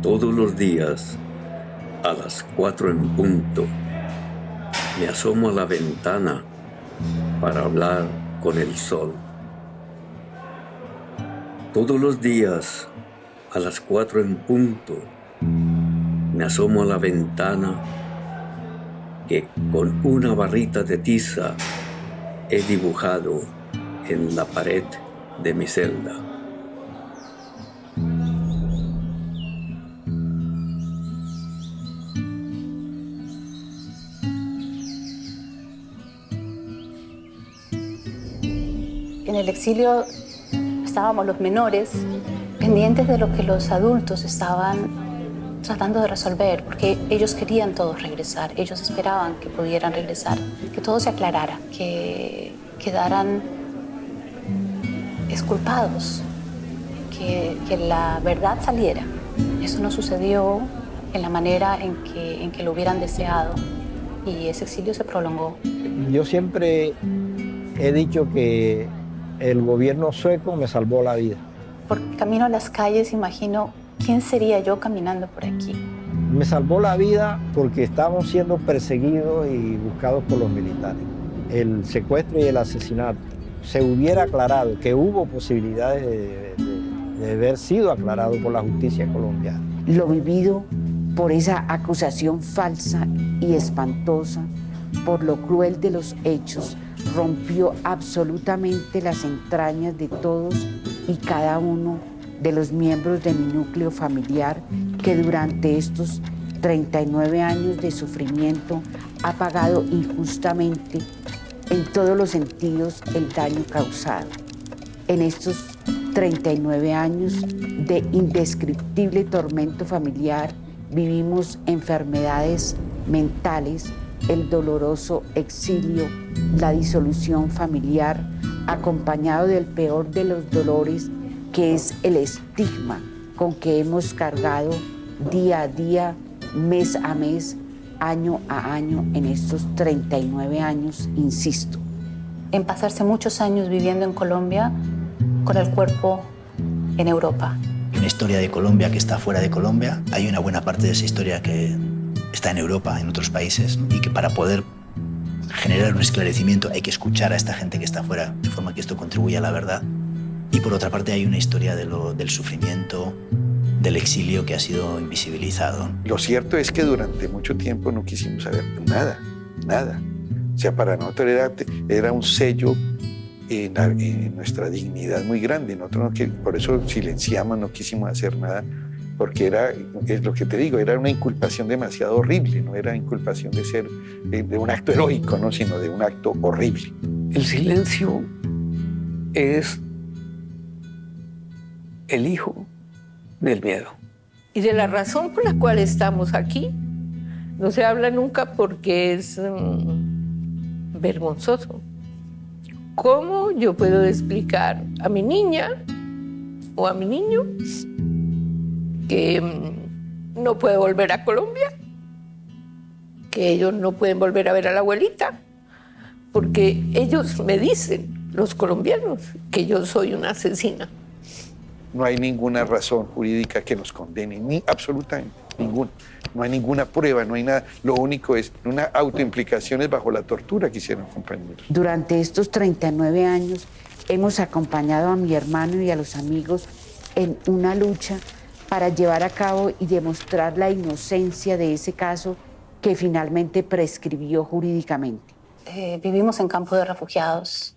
Todos los días, a las 4 en punto, me asomo a la ventana para hablar con el sol. Todos los días, a las 4 en punto, me asomo a la ventana que con una barrita de tiza he dibujado en la pared de mi celda. En el exilio estábamos los menores pendientes de lo que los adultos estaban tratando de resolver, porque ellos querían todos regresar, ellos esperaban que pudieran regresar, que todo se aclarara, que quedaran exculpados, que la verdad saliera. Eso no sucedió en la manera en que lo hubieran deseado y ese exilio se prolongó. Yo siempre he dicho que el gobierno sueco me salvó la vida. Por camino a las calles imagino quién sería yo caminando por aquí. Me salvó la vida porque estábamos siendo perseguidos y buscados por los militares. El secuestro y el asesinato se hubiera aclarado, que hubo posibilidades de haber sido aclarado por la justicia colombiana. Lo vivido por esa acusación falsa y espantosa, por lo cruel de los hechos, rompió absolutamente las entrañas de todos y cada uno de los miembros de mi núcleo familiar que durante estos 39 años de sufrimiento ha pagado injustamente en todos los sentidos el daño causado. En estos 39 años de indescriptible tormento familiar vivimos enfermedades mentales, el doloroso exilio, la disolución familiar, acompañado del peor de los dolores, que es el estigma con que hemos cargado día a día, mes a mes, año a año en estos 39 años, insisto. En pasarse muchos años viviendo en Colombia con el cuerpo en Europa. Una historia de Colombia que está fuera de Colombia. Hay una buena parte de esa historia que está en Europa, en otros países, ¿no? Y que para poder generar un esclarecimiento hay que escuchar a esta gente que está fuera, de forma que esto contribuya a la verdad. Y por otra parte hay una historia del sufrimiento, del exilio que ha sido invisibilizado. Lo cierto es que durante mucho tiempo no quisimos saber nada, nada. O sea, para nosotros era un sello en nuestra dignidad muy grande. Nosotros por eso silenciamos, no quisimos hacer nada, porque es lo que te digo, era una inculpación demasiado horrible, no era inculpación de ser de un acto heroico, ¿no? Sino de un acto horrible. El silencio es el hijo del miedo. Y de la razón por la cual estamos aquí, no se habla nunca porque es vergonzoso. ¿Cómo yo puedo explicar a mi niña o a mi niño que no puede volver a Colombia, que ellos no pueden volver a ver a la abuelita, porque ellos me dicen, los colombianos, que yo soy una asesina? No hay ninguna razón jurídica que nos condene, ni absolutamente ninguna. No hay ninguna prueba, no hay nada. Lo único es una autoimplicación bajo la tortura que hicieron compañeros. Durante estos 39 años hemos acompañado a mi hermano y a los amigos en una lucha para llevar a cabo y demostrar la inocencia de ese caso que finalmente prescribió jurídicamente. Vivimos en campos de refugiados,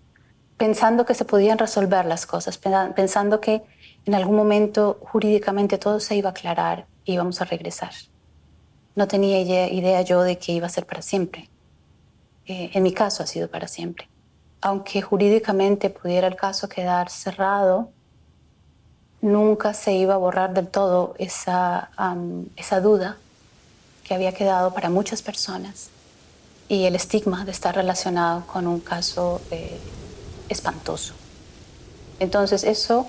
pensando que se podían resolver las cosas, pensando que en algún momento jurídicamente todo se iba a aclarar y íbamos a regresar. No tenía idea yo de que iba a ser para siempre. En mi caso ha sido para siempre. Aunque jurídicamente pudiera el caso quedar cerrado, nunca se iba a borrar del todo esa duda que había quedado para muchas personas y el estigma de estar relacionado con un caso espantoso. Entonces eso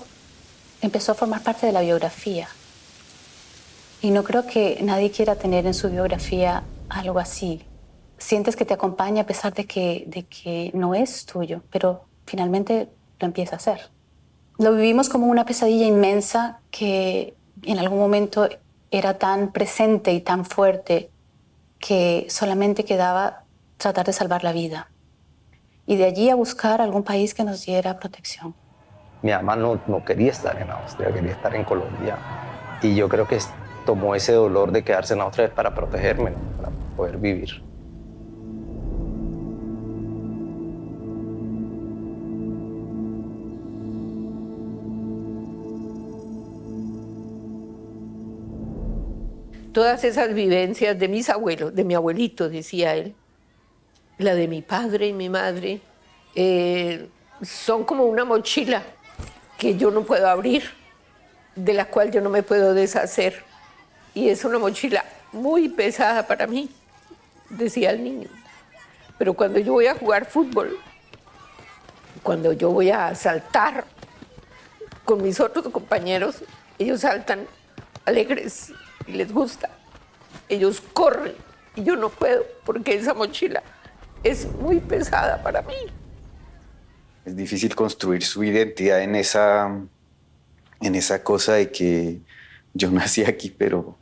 empezó a formar parte de la biografía. Y no creo que nadie quiera tener en su biografía algo así. Sientes que te acompaña a pesar de que no es tuyo, pero finalmente lo empieza a ser. Lo vivimos como una pesadilla inmensa que en algún momento era tan presente y tan fuerte que solamente quedaba tratar de salvar la vida. Y de allí a buscar algún país que nos diera protección. Mi mamá no quería estar en Austria, quería estar en Colombia. Y yo creo que tomó ese dolor de quedarse en Austria para protegerme, ¿no? Para poder vivir. Todas esas vivencias de mis abuelos, de mi abuelito, decía él, la de mi padre y mi madre, son como una mochila que yo no puedo abrir, de la cual yo no me puedo deshacer. Y es una mochila muy pesada para mí, decía el niño. Pero cuando yo voy a jugar fútbol, cuando yo voy a saltar con mis otros compañeros, ellos saltan alegres y les gusta. Ellos corren y yo no puedo porque esa mochila es muy pesada para mí. Es difícil construir su identidad en esa cosa de que yo nací aquí, pero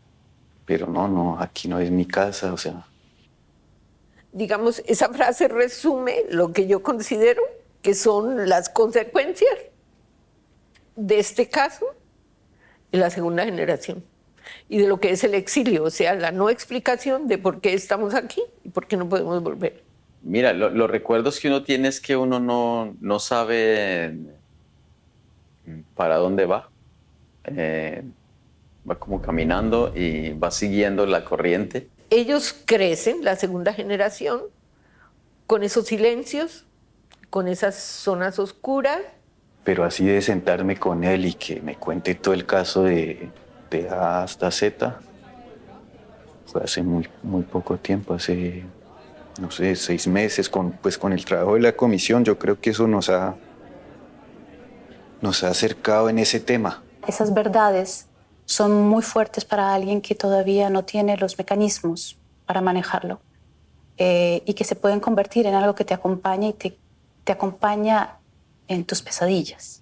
no, aquí no es mi casa, o sea. Digamos, esa frase resume lo que yo considero que son las consecuencias de este caso en la segunda generación y de lo que es el exilio, o sea, la no explicación de por qué estamos aquí y por qué no podemos volver. Mira, los recuerdos que uno tiene es que uno no sabe para dónde va. Va como caminando y va siguiendo la corriente. Ellos crecen, la segunda generación, con esos silencios, con esas zonas oscuras. Pero así de sentarme con él y que me cuente todo el caso de A hasta Z, fue hace muy poco tiempo, hace, no sé, 6 meses, con el trabajo de la comisión. Yo creo que eso nos ha acercado en ese tema. Esas verdades son muy fuertes para alguien que todavía no tiene los mecanismos para manejarlo y que se pueden convertir en algo que te acompaña y te acompaña en tus pesadillas.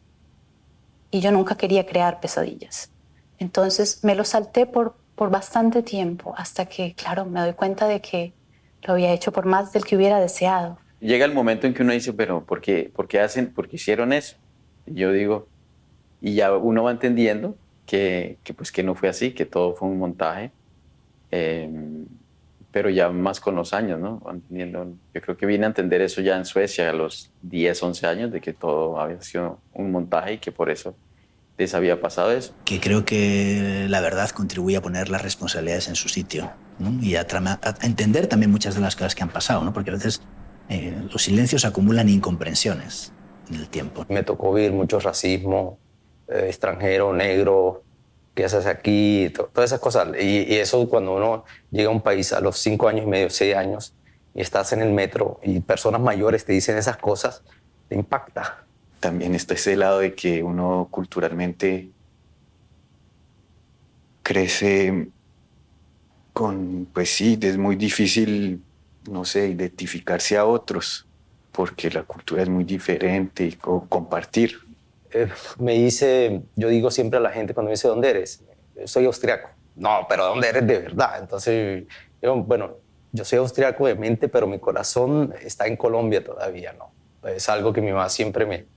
Y yo nunca quería crear pesadillas. Entonces me lo salté por bastante tiempo hasta que, claro, me doy cuenta de que lo había hecho por más del que hubiera deseado. Llega el momento en que uno dice, pero ¿por qué hicieron eso? Y yo digo, y ya uno va entendiendo que no fue así, que todo fue un montaje, pero ya más con los años, ¿no? Entendiendo, yo creo que vine a entender eso ya en Suecia a los 10, 11 años, de que todo había sido un montaje y que por eso les había pasado eso. Que creo que la verdad contribuye a poner las responsabilidades en su sitio, ¿no? Y a entender también muchas de las cosas que han pasado, ¿no? Porque a veces los silencios acumulan incomprensiones en el tiempo. Me tocó vivir mucho racismo, extranjero, negro, ¿qué haces aquí? Todas esas cosas. Y eso cuando uno llega a un país a los 5 años y medio, 6 años, y estás en el metro y personas mayores te dicen esas cosas, te impacta. También está ese lado de que uno culturalmente crece con, pues sí, es muy difícil, no sé, identificarse a otros, porque la cultura es muy diferente y compartir. Yo digo siempre a la gente cuando me dice, ¿dónde eres? Soy austriaco. No, pero ¿dónde eres de verdad? Entonces, yo soy austriaco de mente, pero mi corazón está en Colombia todavía, ¿no? Es algo que mi mamá siempre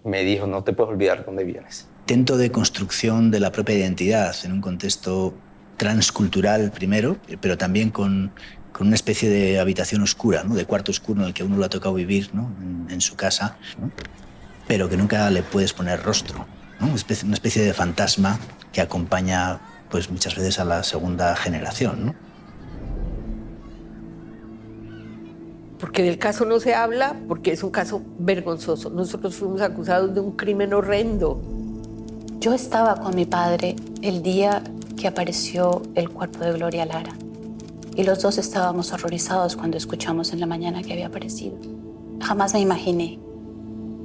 me dijo, no te puedes olvidar dónde vienes. Intento de construcción de la propia identidad en un contexto transcultural primero, pero también con una especie de habitación oscura, ¿no? De cuarto oscuro en el que a uno le ha tocado vivir, ¿no? en su casa, ¿no? Pero que nunca le puedes poner rostro, ¿no? Una especie de fantasma que acompaña pues, muchas veces a la segunda generación, ¿no? Porque del caso no se habla, porque es un caso vergonzoso. Nosotros fuimos acusados de un crimen horrendo. Yo estaba con mi padre el día que apareció el cuerpo de Gloria Lara. Y los dos estábamos horrorizados cuando escuchamos en la mañana que había aparecido. Jamás me imaginé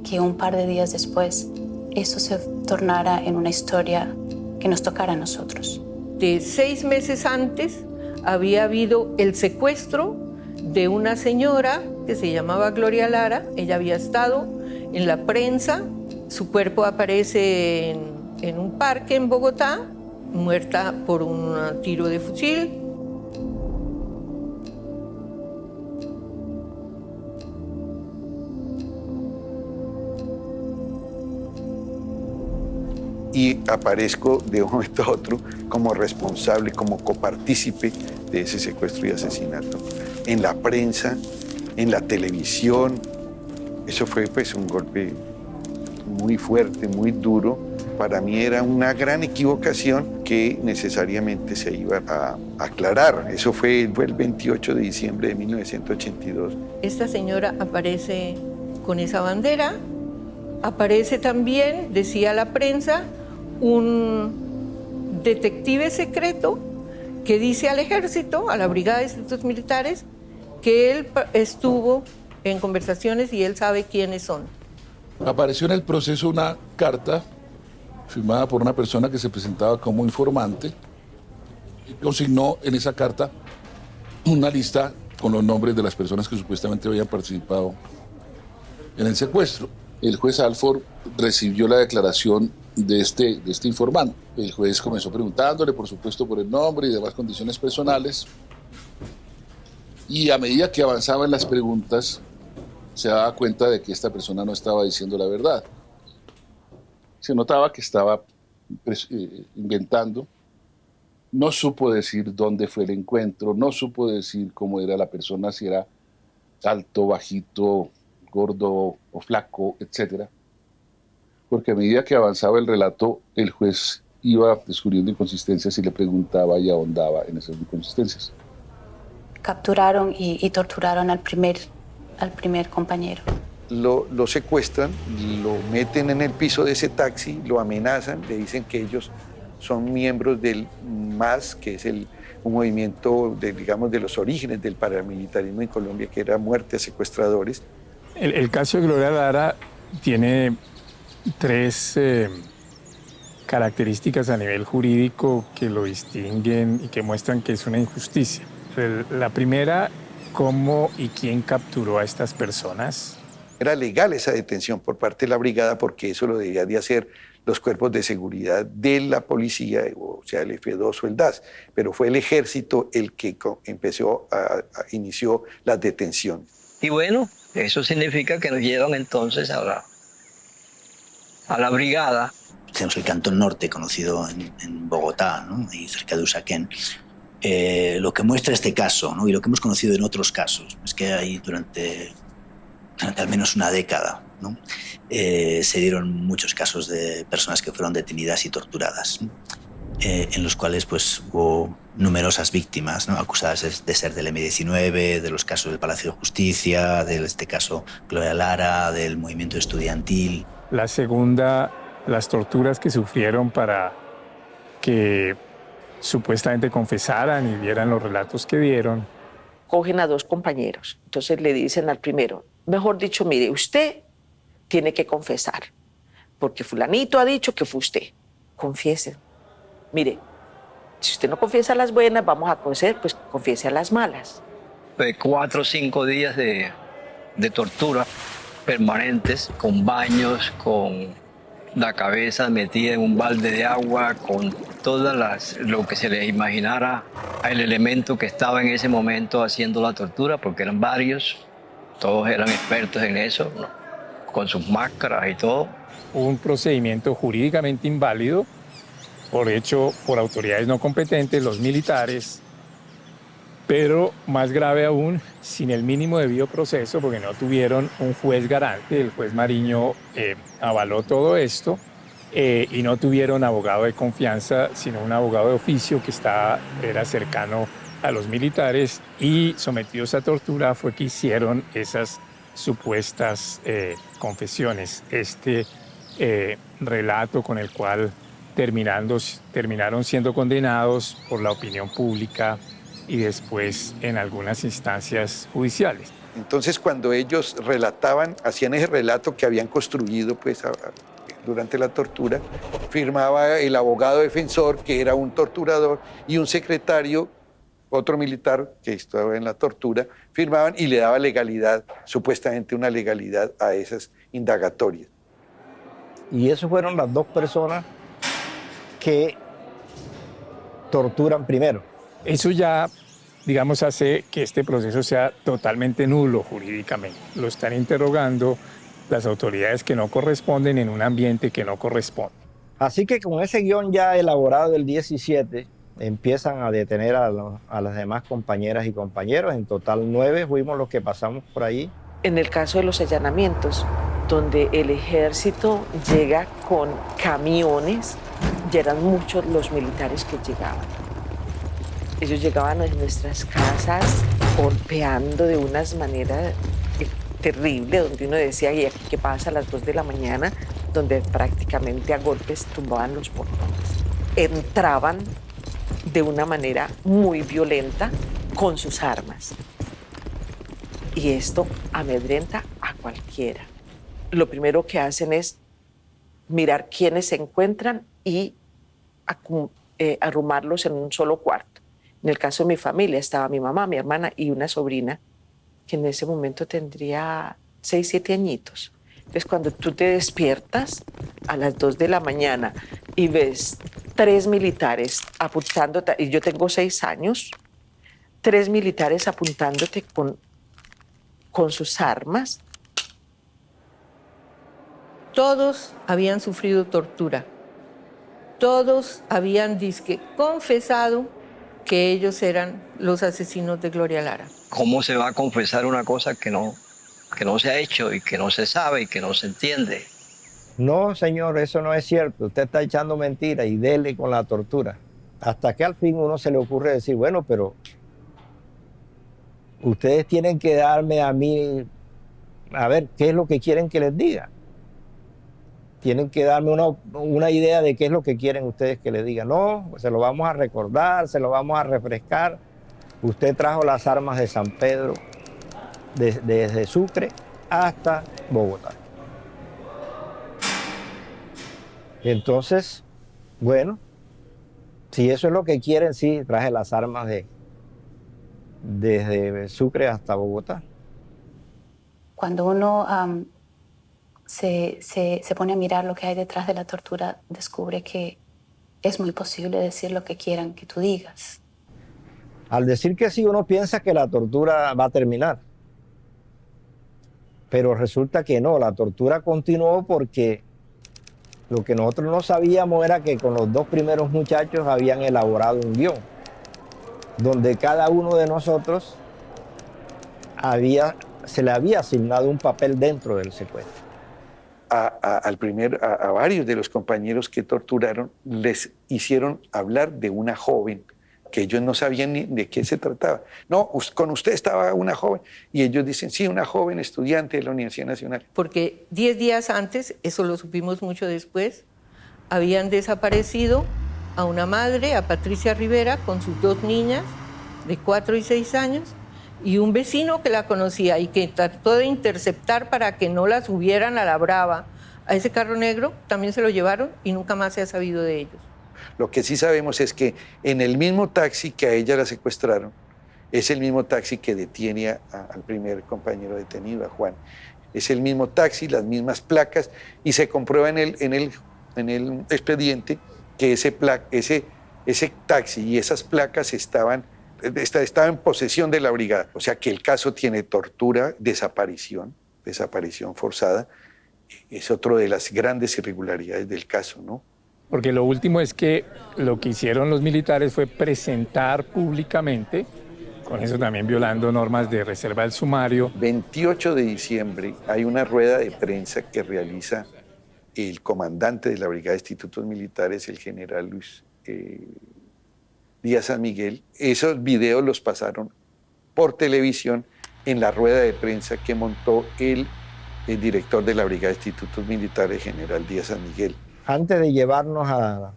que un par de días después eso se tornara en una historia que nos tocara a nosotros. De 6 meses antes había habido el secuestro de una señora que se llamaba Gloria Lara. Ella había estado en la prensa, su cuerpo aparece en un parque en Bogotá muerta por un tiro de fusil. Y aparezco de un momento a otro como responsable, como copartícipe de ese secuestro y asesinato. En la prensa, en la televisión. Eso fue pues un golpe muy fuerte, muy duro. Para mí era una gran equivocación que necesariamente se iba a aclarar. Eso fue el 28 de diciembre de 1982. Esta señora aparece con esa bandera. Aparece también, decía la prensa, un detective secreto que dice al ejército, a la Brigada de Institutos Militares, que él estuvo en conversaciones y él sabe quiénes son. Apareció en el proceso una carta firmada por una persona que se presentaba como informante y consignó en esa carta una lista con los nombres de las personas que supuestamente habían participado en el secuestro. El juez Alford recibió la declaración de este informante. El juez comenzó preguntándole, por supuesto, por el nombre y demás condiciones personales. Y a medida que avanzaba en las preguntas, se daba cuenta de que esta persona no estaba diciendo la verdad. Se notaba que estaba inventando. No supo decir dónde fue el encuentro, no supo decir cómo era la persona, si era alto, bajito, gordo o flaco, etcétera, porque a medida que avanzaba el relato, el juez iba descubriendo inconsistencias y le preguntaba y ahondaba en esas inconsistencias. Capturaron y torturaron al primer compañero. Lo secuestran, lo meten en el piso de ese taxi, lo amenazan, le dicen que ellos son miembros del MAS, que es un movimiento de los orígenes del paramilitarismo en Colombia, que era muerte a secuestradores. El caso de Gloria Lara tiene tres características a nivel jurídico que lo distinguen y que muestran que es una injusticia. La primera, cómo y quién capturó a estas personas. Era legal esa detención por parte de la brigada porque eso lo debían de hacer los cuerpos de seguridad de la policía, o sea, el F2 o el DAS, pero fue el ejército el que inició las detenciones. Y bueno, eso significa que nos llevan entonces a la brigada. Tenemos el Cantón Norte, conocido en Bogotá, ¿no? Ahí cerca de Usaquén. Lo que muestra este caso, ¿no? Y lo que hemos conocido en otros casos, es que ahí durante al menos una década, ¿no? Se dieron muchos casos de personas que fueron detenidas y torturadas, ¿no? En los cuales pues, hubo numerosas víctimas, ¿no? Acusadas de ser del M-19, de los casos del Palacio de Justicia, de este caso Gloria Lara, del movimiento estudiantil. La segunda, las torturas que sufrieron para que supuestamente confesaran y dieran los relatos que dieron. Cogen a dos compañeros, entonces le dicen al primero, mejor dicho, mire, usted tiene que confesar, porque fulanito ha dicho que fue usted. Confiese. Mire, si usted no confiesa las buenas, vamos a conocer, pues confiese a las malas. 4 o 5 días de tortura permanentes, con baños, con la cabeza metida en un balde de agua, con lo que se les imaginara al elemento que estaba en ese momento haciendo la tortura, porque eran varios, todos eran expertos en eso, ¿no? Con sus máscaras y todo. Un procedimiento jurídicamente inválido hecho por autoridades no competentes, los militares, pero más grave aún, sin el mínimo debido proceso, porque no tuvieron un juez garante. El juez Mariño avaló todo esto y no tuvieron abogado de confianza, sino un abogado de oficio que era cercano a los militares, y sometidos a tortura fue que hicieron esas supuestas confesiones. Este relato con el cual terminaron siendo condenados por la opinión pública y después en algunas instancias judiciales. Entonces, cuando ellos relataban, hacían ese relato que habían construido pues, durante la tortura, firmaba el abogado defensor, que era un torturador, y un secretario, otro militar que estaba en la tortura, firmaban y le daba legalidad, supuestamente una legalidad a esas indagatorias. Y esas fueron las dos personas que torturan primero. Eso ya, digamos, hace que este proceso sea totalmente nulo jurídicamente. Lo están interrogando las autoridades que no corresponden en un ambiente que no corresponde. Así que con ese guión ya elaborado del 17, empiezan a detener a las demás compañeras y compañeros. En total 9 fuimos los que pasamos por ahí. En el caso de los allanamientos, donde el ejército llega con camiones, ya eran muchos los militares que llegaban. Ellos llegaban a nuestras casas golpeando de unas maneras terribles, donde uno decía, ¿y aquí qué pasa a las 2 de la mañana? Donde prácticamente a golpes tumbaban los portones. Entraban de una manera muy violenta con sus armas. Y esto amedrenta a cualquiera. Lo primero que hacen es mirar quiénes se encuentran y arrumarlos en un solo cuarto. En el caso de mi familia estaba mi mamá, mi hermana y una sobrina que en ese momento tendría 6, 7 añitos. Entonces, cuando tú te despiertas a las 2 de la mañana y ves 3 militares apuntándote, y yo tengo 6 años, 3 militares apuntándote con sus armas. Todos habían sufrido tortura. Todos habían confesado que ellos eran los asesinos de Gloria Lara. ¿Cómo se va a confesar una cosa que no se ha hecho y que no se sabe y que no se entiende? No, señor, eso no es cierto. Usted está echando mentiras y dele con la tortura. Hasta que al fin uno se le ocurre decir, bueno, pero ustedes tienen que darme a mí, a ver, ¿qué es lo que quieren que les diga? Tienen que darme una idea de qué es lo que quieren ustedes que les diga. No, se lo vamos a recordar, se lo vamos a refrescar. Usted trajo las armas de San Pedro desde Sucre hasta Bogotá. Entonces, bueno, si eso es lo que quieren, sí, traje las armas desde Sucre hasta Bogotá. Cuando uno se pone a mirar lo que hay detrás de la tortura, descubre que es muy posible decir lo que quieran que tú digas. Al decir que sí, uno piensa que la tortura va a terminar. Pero resulta que no, la tortura continuó porque lo que nosotros no sabíamos era que con los 2 primeros muchachos habían elaborado un guión, donde cada uno de nosotros se le había asignado un papel dentro del secuestro. A varios de los compañeros que torturaron les hicieron hablar de una joven que ellos no sabían ni de qué se trataba. No, con usted estaba una joven. Y ellos dicen, sí, una joven estudiante de la Universidad Nacional. Porque 10 días antes, eso lo supimos mucho después, habían desaparecido a una madre, a Patricia Rivera, con sus 2 niñas de 4 y 6 años, y un vecino que la conocía y que trató de interceptar para que no la subieran a la brava a ese carro negro, también se lo llevaron y nunca más se ha sabido de ellos. Lo que sí sabemos es que en el mismo taxi que a ella la secuestraron, es el mismo taxi que detiene al primer compañero detenido, a Juan. Es el mismo taxi, las mismas placas, y se comprueba en el expediente que ese taxi y esas placas estaba en posesión de la brigada. O sea que el caso tiene tortura, desaparición forzada. Es otro de las grandes irregularidades del caso, ¿no? Porque lo último es que lo que hicieron los militares fue presentar públicamente, con eso también violando normas de reserva del sumario. 28 de diciembre hay una rueda de prensa que realiza el comandante de la Brigada de Institutos Militares, el general Luis Díaz San Miguel. Esos videos los pasaron por televisión en la rueda de prensa que montó el director de la Brigada de Institutos Militares, general Díaz San Miguel. Antes de llevarnos a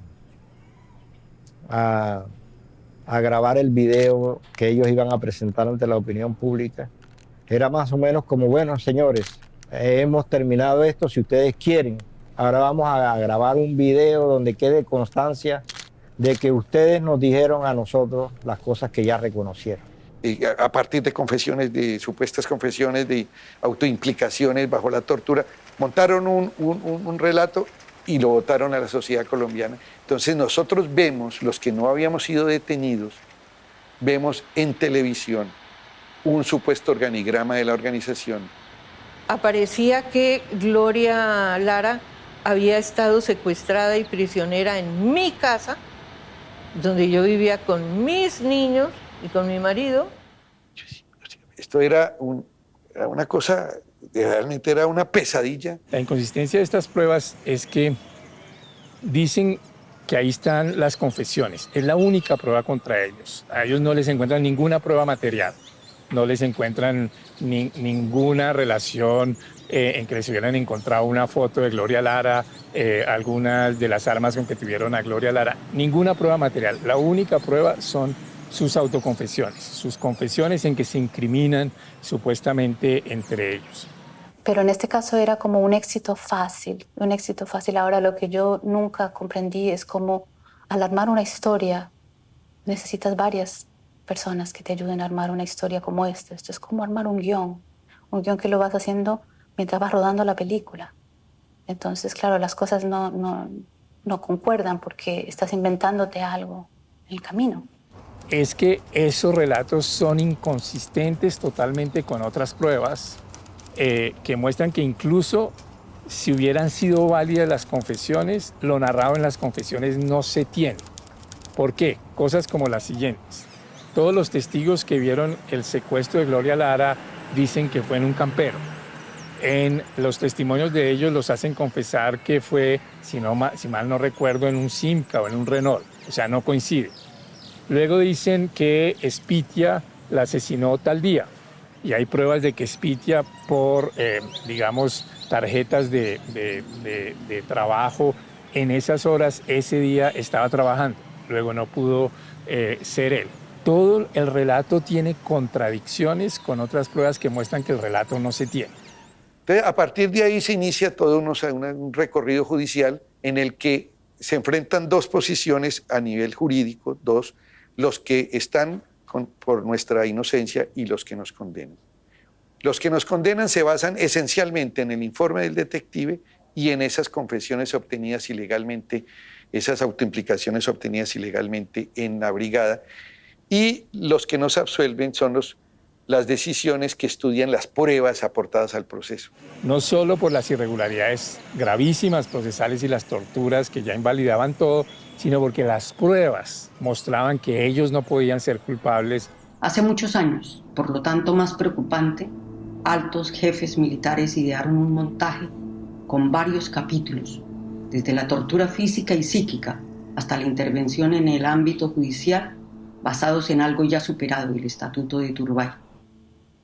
grabar el video que ellos iban a presentar ante la opinión pública, era más o menos como, bueno, señores, hemos terminado esto, si ustedes quieren, ahora vamos a grabar un video donde quede constancia de que ustedes nos dijeron a nosotros las cosas que ya reconocieron. Y a partir de confesiones, de supuestas confesiones, de autoimplicaciones bajo la tortura, montaron un relato y lo votaron a la sociedad colombiana. Entonces nosotros vemos, los que no habíamos sido detenidos, vemos en televisión un supuesto organigrama de la organización. Aparecía que Gloria Lara había estado secuestrada y prisionera en mi casa, donde yo vivía con mis niños y con mi marido. Esto era una cosa, realmente era una pesadilla. La inconsistencia de estas pruebas es que dicen que ahí están las confesiones. Es la única prueba contra ellos. A ellos no les encuentran ninguna prueba material. No les encuentran ninguna relación en que les hubieran encontrado una foto de Gloria Lara, algunas de las armas con que tuvieron a Gloria Lara. Ninguna prueba material. La única prueba son sus autoconfesiones, sus confesiones en que se incriminan supuestamente entre ellos. Pero en este caso era como un éxito fácil, un éxito fácil. Ahora lo que yo nunca comprendí es cómo al armar una historia necesitas varias personas que te ayuden a armar una historia como esta. Esto es como armar un guión que lo vas haciendo mientras vas rodando la película. Entonces, claro, las cosas no concuerdan porque estás inventándote algo en el camino. Es que esos relatos son inconsistentes totalmente con otras pruebas que muestran que incluso si hubieran sido válidas las confesiones, lo narrado en las confesiones no se tiene. ¿Por qué? Cosas como las siguientes. Todos los testigos que vieron el secuestro de Gloria Lara dicen que fue en un campero. En los testimonios de ellos los hacen confesar que fue, si mal no recuerdo, en un Simca o en un Renault. O sea, no coincide. Luego dicen que Espitia la asesinó tal día. Y hay pruebas de que Espitia, por, digamos, tarjetas de trabajo, en esas horas, ese día estaba trabajando. Luego no pudo ser él. Todo el relato tiene contradicciones con otras pruebas que muestran que el relato no se tiene. Entonces, a partir de ahí se inicia todo un recorrido judicial en el que se enfrentan dos posiciones a nivel jurídico, los que están por nuestra inocencia y los que nos condenan. Los que nos condenan se basan esencialmente en el informe del detective y en esas confesiones obtenidas ilegalmente, esas autoimplicaciones obtenidas ilegalmente en la brigada. Y los que nos absuelven son las decisiones que estudian las pruebas aportadas al proceso. No solo por las irregularidades gravísimas procesales y las torturas que ya invalidaban todo, sino porque las pruebas mostraban que ellos no podían ser culpables. Hace muchos años, por lo tanto más preocupante, altos jefes militares idearon un montaje con varios capítulos, desde la tortura física y psíquica hasta la intervención en el ámbito judicial, basados en algo ya superado, el Estatuto de Turbay.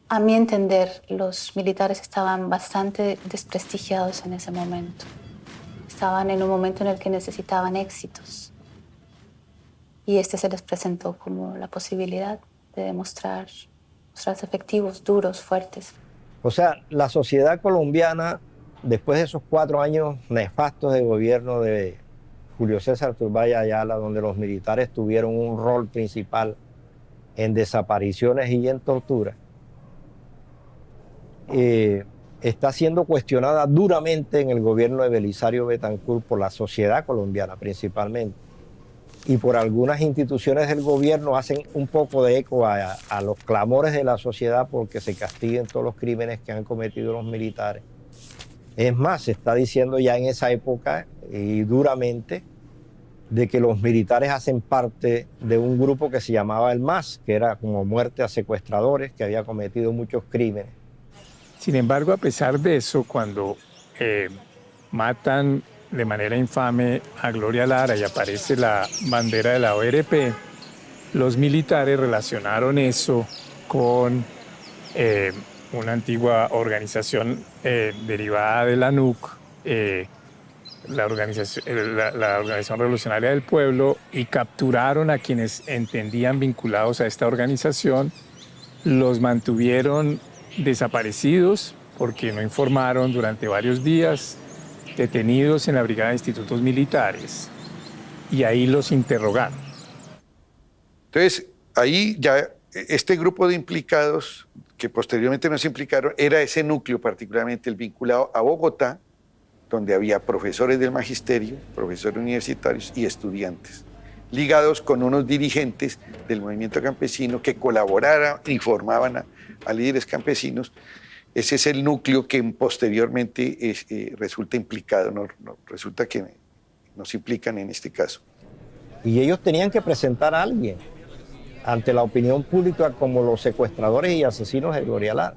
A mi entender, los militares estaban bastante desprestigiados en ese momento. Estaban en un momento en el que necesitaban éxitos. Y se les presentó como la posibilidad de mostrarse efectivos, duros, fuertes. O sea, la sociedad colombiana, después de esos 4 años nefastos de gobierno de Julio César Turbay Ayala, donde los militares tuvieron un rol principal en desapariciones y en tortura, está siendo cuestionada duramente en el gobierno de Belisario Betancur por la sociedad colombiana principalmente, y por algunas instituciones del gobierno hacen un poco de eco a los clamores de la sociedad porque se castiguen todos los crímenes que han cometido los militares. Es más, se está diciendo ya en esa época y duramente de que los militares hacen parte de un grupo que se llamaba el MAS, que era como muerte a secuestradores, que había cometido muchos crímenes. Sin embargo, a pesar de eso, cuando matan de manera infame a Gloria Lara y aparece la bandera de la ORP, los militares relacionaron eso con una antigua organización derivada de la NUC, la Organización Revolucionaria del Pueblo, y capturaron a quienes entendían vinculados a esta organización, los mantuvieron desaparecidos porque no informaron durante varios días, detenidos en la Brigada de Institutos Militares, y ahí los interrogaron. Entonces, ahí ya este grupo de implicados, que posteriormente nos implicaron, era ese núcleo particularmente el vinculado a Bogotá, donde había profesores del magisterio, profesores universitarios y estudiantes, ligados con unos dirigentes del movimiento campesino que colaboraban y formaban a líderes campesinos. Ese es el núcleo que posteriormente resulta implicado, resulta que nos implican en este caso. Y ellos tenían que presentar a alguien ante la opinión pública como los secuestradores y asesinos de Gloria Lara.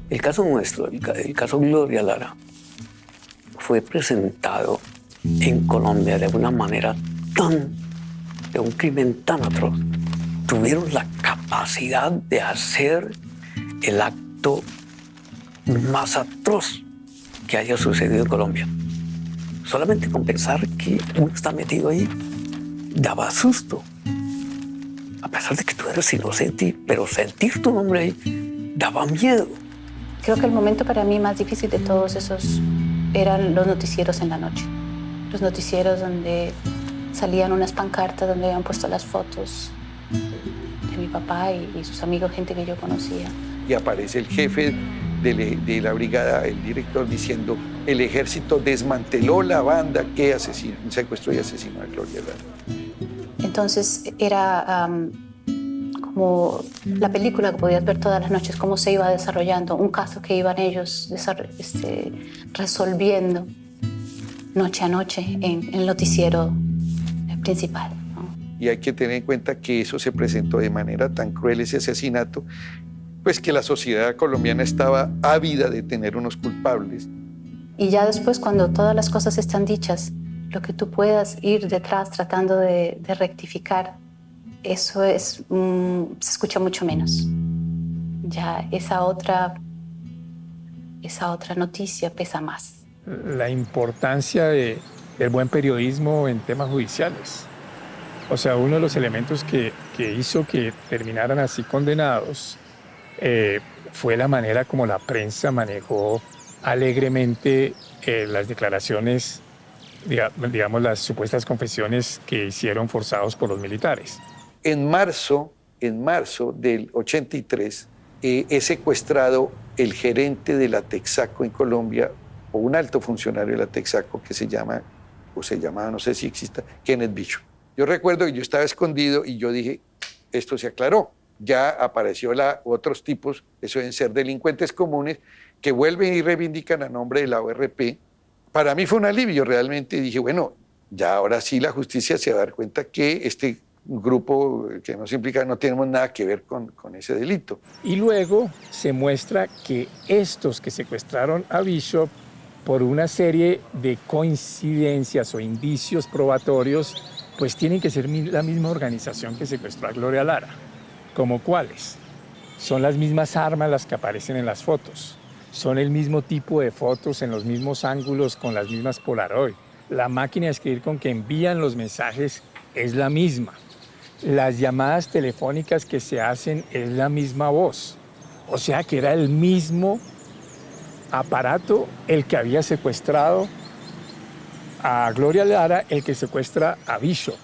El caso nuestro, el caso Gloria Lara, fue presentado en Colombia de una manera de un crimen tan atroz. Tuvieron la capacidad de hacer el acto más atroz que haya sucedido en Colombia. Solamente con pensar que uno está metido ahí, daba susto. A pesar de que tú eres inocente, pero sentir tu nombre ahí daba miedo. Creo que el momento para mí más difícil de todos esos eran los noticieros en la noche. Los noticieros donde salían unas pancartas donde habían puesto las fotos de mi papá y sus amigos, gente que yo conocía. Y aparece el jefe de la brigada, el director, diciendo: el ejército desmanteló la banda que secuestró y asesinó a Gloria Lara. Entonces era como la película que podías ver todas las noches, cómo se iba desarrollando, un caso que iban ellos resolviendo noche a noche en el noticiero principal, ¿no? Y hay que tener en cuenta que eso se presentó de manera tan cruel, ese asesinato, pues que la sociedad colombiana estaba ávida de tener unos culpables. Y ya después, cuando todas las cosas están dichas, lo que tú puedas ir detrás tratando de rectificar, eso se escucha mucho menos. Ya esa otra noticia pesa más. La importancia del buen periodismo en temas judiciales. O sea, uno de los elementos que hizo que terminaran así condenados fue la manera como la prensa manejó alegremente las declaraciones, digamos, las supuestas confesiones que hicieron forzados por los militares. En marzo del 83, es secuestrado el gerente de la Texaco en Colombia, o un alto funcionario de la Texaco que se llamaba, no sé si exista, Kenneth Bicho. Yo recuerdo que yo estaba escondido y yo dije, esto se aclaró. Ya apareció otros tipos, eso deben ser delincuentes comunes, que vuelven y reivindican a nombre de la ORP. Para mí fue un alivio realmente. Dije, bueno, ya ahora sí la justicia se va a dar cuenta que este grupo que nos implica no tenemos nada que ver con ese delito. Y luego se muestra que estos que secuestraron a Bishop, por una serie de coincidencias o indicios probatorios, pues tienen que ser la misma organización que secuestró a Gloria Lara. ¿Como cuáles? Son las mismas armas las que aparecen en las fotos. Son el mismo tipo de fotos en los mismos ángulos con las mismas Polaroid. La máquina de escribir con que envían los mensajes es la misma. Las llamadas telefónicas que se hacen es la misma voz. O sea que era el mismo aparato el que había secuestrado a Gloria Lara, el que secuestra a Bishop.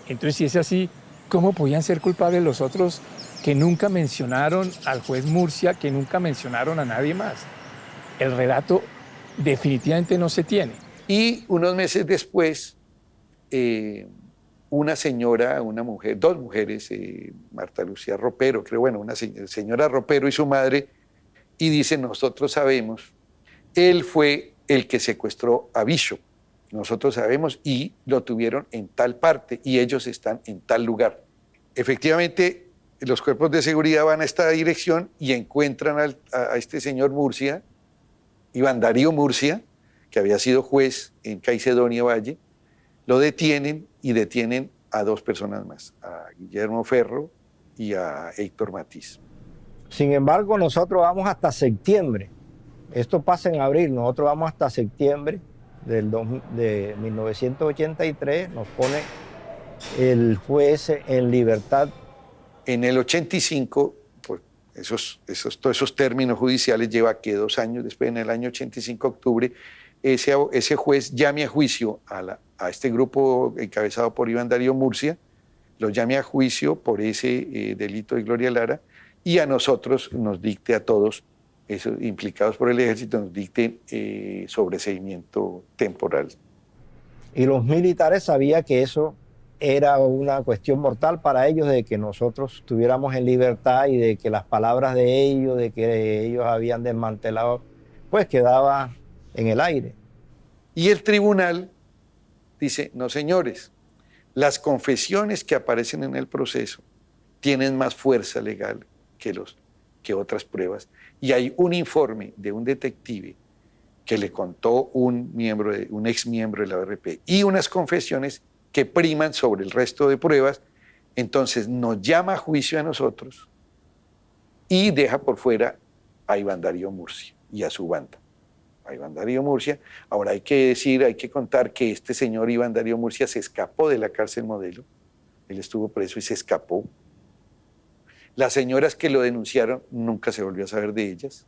Entonces, si es así, ¿cómo podían ser culpables los otros que nunca mencionaron al juez Murcia, que nunca mencionaron a nadie más? El relato definitivamente no se tiene. Y unos meses después, una mujer, dos mujeres, Marta Lucía Ropero, creo, bueno, una señora Ropero y su madre, y dicen, nosotros sabemos, él fue el que secuestró a Bishop. Nosotros sabemos, y lo tuvieron en tal parte, y ellos están en tal lugar. Efectivamente, los cuerpos de seguridad van a esta dirección y encuentran a este señor Murcia, Iván Darío Murcia, que había sido juez en Caicedonia Valle. Lo detienen y detienen a dos personas más, a Guillermo Ferro y a Héctor Matiz. Sin embargo, nosotros vamos hasta septiembre. Esto pasa en abril, nosotros vamos hasta septiembre de 1983, nos pone el juez en libertad. En el 85, pues todos esos términos judiciales lleva que 2 años después, en el año 85, octubre, ese juez llame a juicio a este grupo encabezado por Iván Darío Murcia, los llame a juicio por ese delito de Gloria Lara, y a nosotros nos dicte, a todos esos implicados por el ejército, nos dicte sobreseimiento temporal. Y los militares sabían que eso era una cuestión mortal para ellos, de que nosotros estuviéramos en libertad y de que las palabras de ellos, de que ellos habían desmantelado, pues quedaba en el aire. Y el tribunal dice, no señores, las confesiones que aparecen en el proceso tienen más fuerza legal que otras pruebas. Y hay un informe de un detective que le contó un ex miembro de la ORP y unas confesiones que priman sobre el resto de pruebas. Entonces nos llama a juicio a nosotros y deja por fuera a Iván Darío Murcia y a su banda. A Iván Darío Murcia. Ahora hay que contar que este señor Iván Darío Murcia se escapó de la cárcel Modelo. Él estuvo preso y se escapó. Las señoras que lo denunciaron, nunca se volvió a saber de ellas.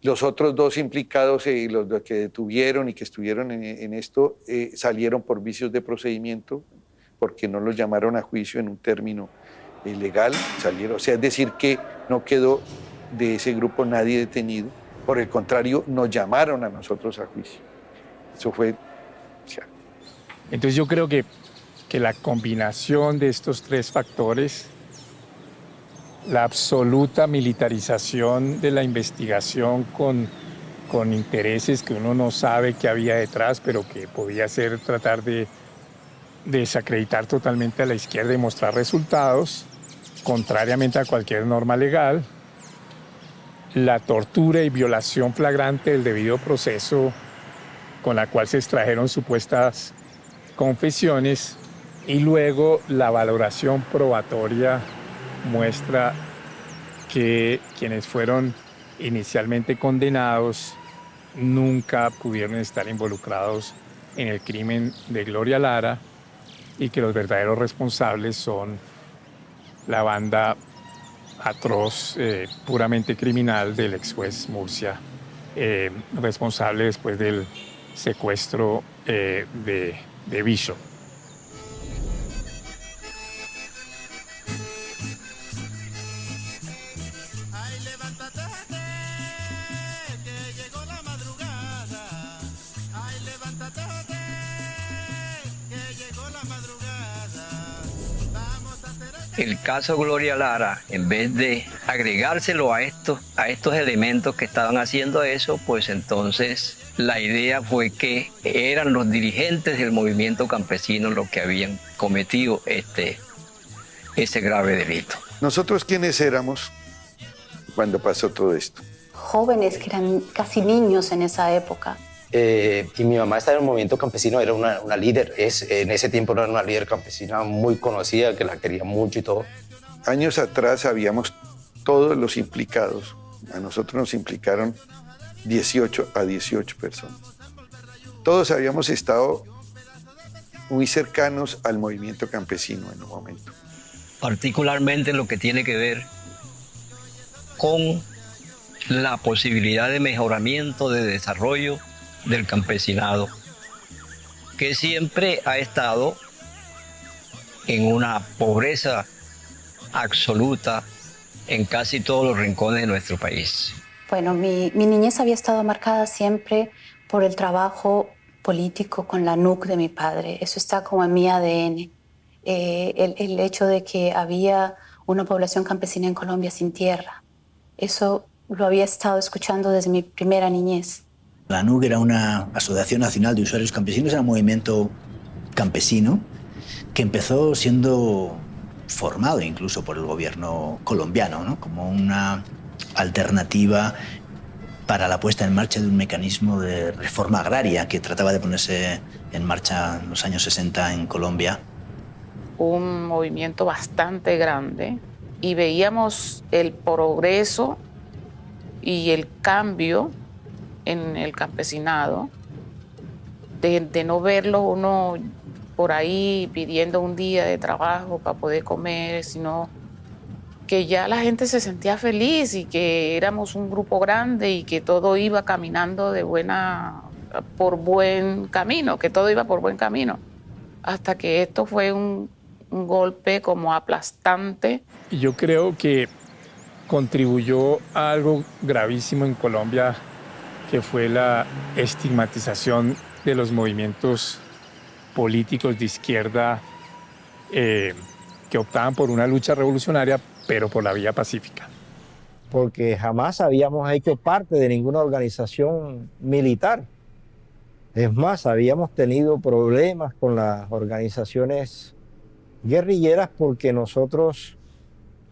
Los otros dos implicados, los que detuvieron y que estuvieron en esto, salieron por vicios de procedimiento, porque no los llamaron a juicio en un término legal. Salieron, o sea, es decir, que no quedó de ese grupo nadie detenido. Por el contrario, nos llamaron a nosotros a juicio. Eso fue... O sea. Entonces yo creo que la combinación de estos tres factores, la absoluta militarización de la investigación con intereses que uno no sabe que había detrás, pero que podía ser tratar de desacreditar totalmente a la izquierda y mostrar resultados, contrariamente a cualquier norma legal, la tortura y violación flagrante del debido proceso con la cual se extrajeron supuestas confesiones, y luego la valoración probatoria muestra que quienes fueron inicialmente condenados nunca pudieron estar involucrados en el crimen de Gloria Lara y que los verdaderos responsables son la banda atroz, puramente criminal del ex juez Murcia, responsable después del secuestro de Bishop. El caso Gloria Lara, en vez de agregárselo a estos elementos que estaban haciendo eso, pues entonces la idea fue que eran los dirigentes del movimiento campesino los que habían cometido ese grave delito. ¿Nosotros quiénes éramos cuando pasó todo esto? Jóvenes que eran casi niños en esa época. Y mi mamá estaba en el movimiento campesino, era una líder, en ese tiempo era una líder campesina muy conocida, que la quería mucho y todo. Años atrás habíamos todos los implicados, a nosotros nos implicaron 18 a 18 personas. Todos habíamos estado muy cercanos al movimiento campesino en un momento. Particularmente lo que tiene que ver con la posibilidad de mejoramiento, de desarrollo del campesinado, que siempre ha estado en una pobreza absoluta en casi todos los rincones de nuestro país. Bueno, mi niñez había estado marcada siempre por el trabajo político con la NUC de mi padre. Eso está como en mi ADN. El hecho de que había una población campesina en Colombia sin tierra, eso lo había estado escuchando desde mi primera niñez. La NUC era una Asociación Nacional de Usuarios Campesinos, era un movimiento campesino que empezó siendo formado incluso por el gobierno colombiano, ¿no? Como una alternativa para la puesta en marcha de un mecanismo de reforma agraria que trataba de ponerse en marcha en los años 60 en Colombia. Un movimiento bastante grande y veíamos el progreso y el cambio en el campesinado, de no verlo uno por ahí pidiendo un día de trabajo para poder comer, sino que ya la gente se sentía feliz y que éramos un grupo grande y que todo iba caminando de buena por buen camino, que todo iba por buen camino, hasta que esto fue un golpe como aplastante. Y yo creo que contribuyó a algo gravísimo en Colombia, que fue la estigmatización de los movimientos políticos de izquierda que optaban por una lucha revolucionaria, pero por la vía pacífica. Porque jamás habíamos hecho parte de ninguna organización militar. Es más, habíamos tenido problemas con las organizaciones guerrilleras porque nosotros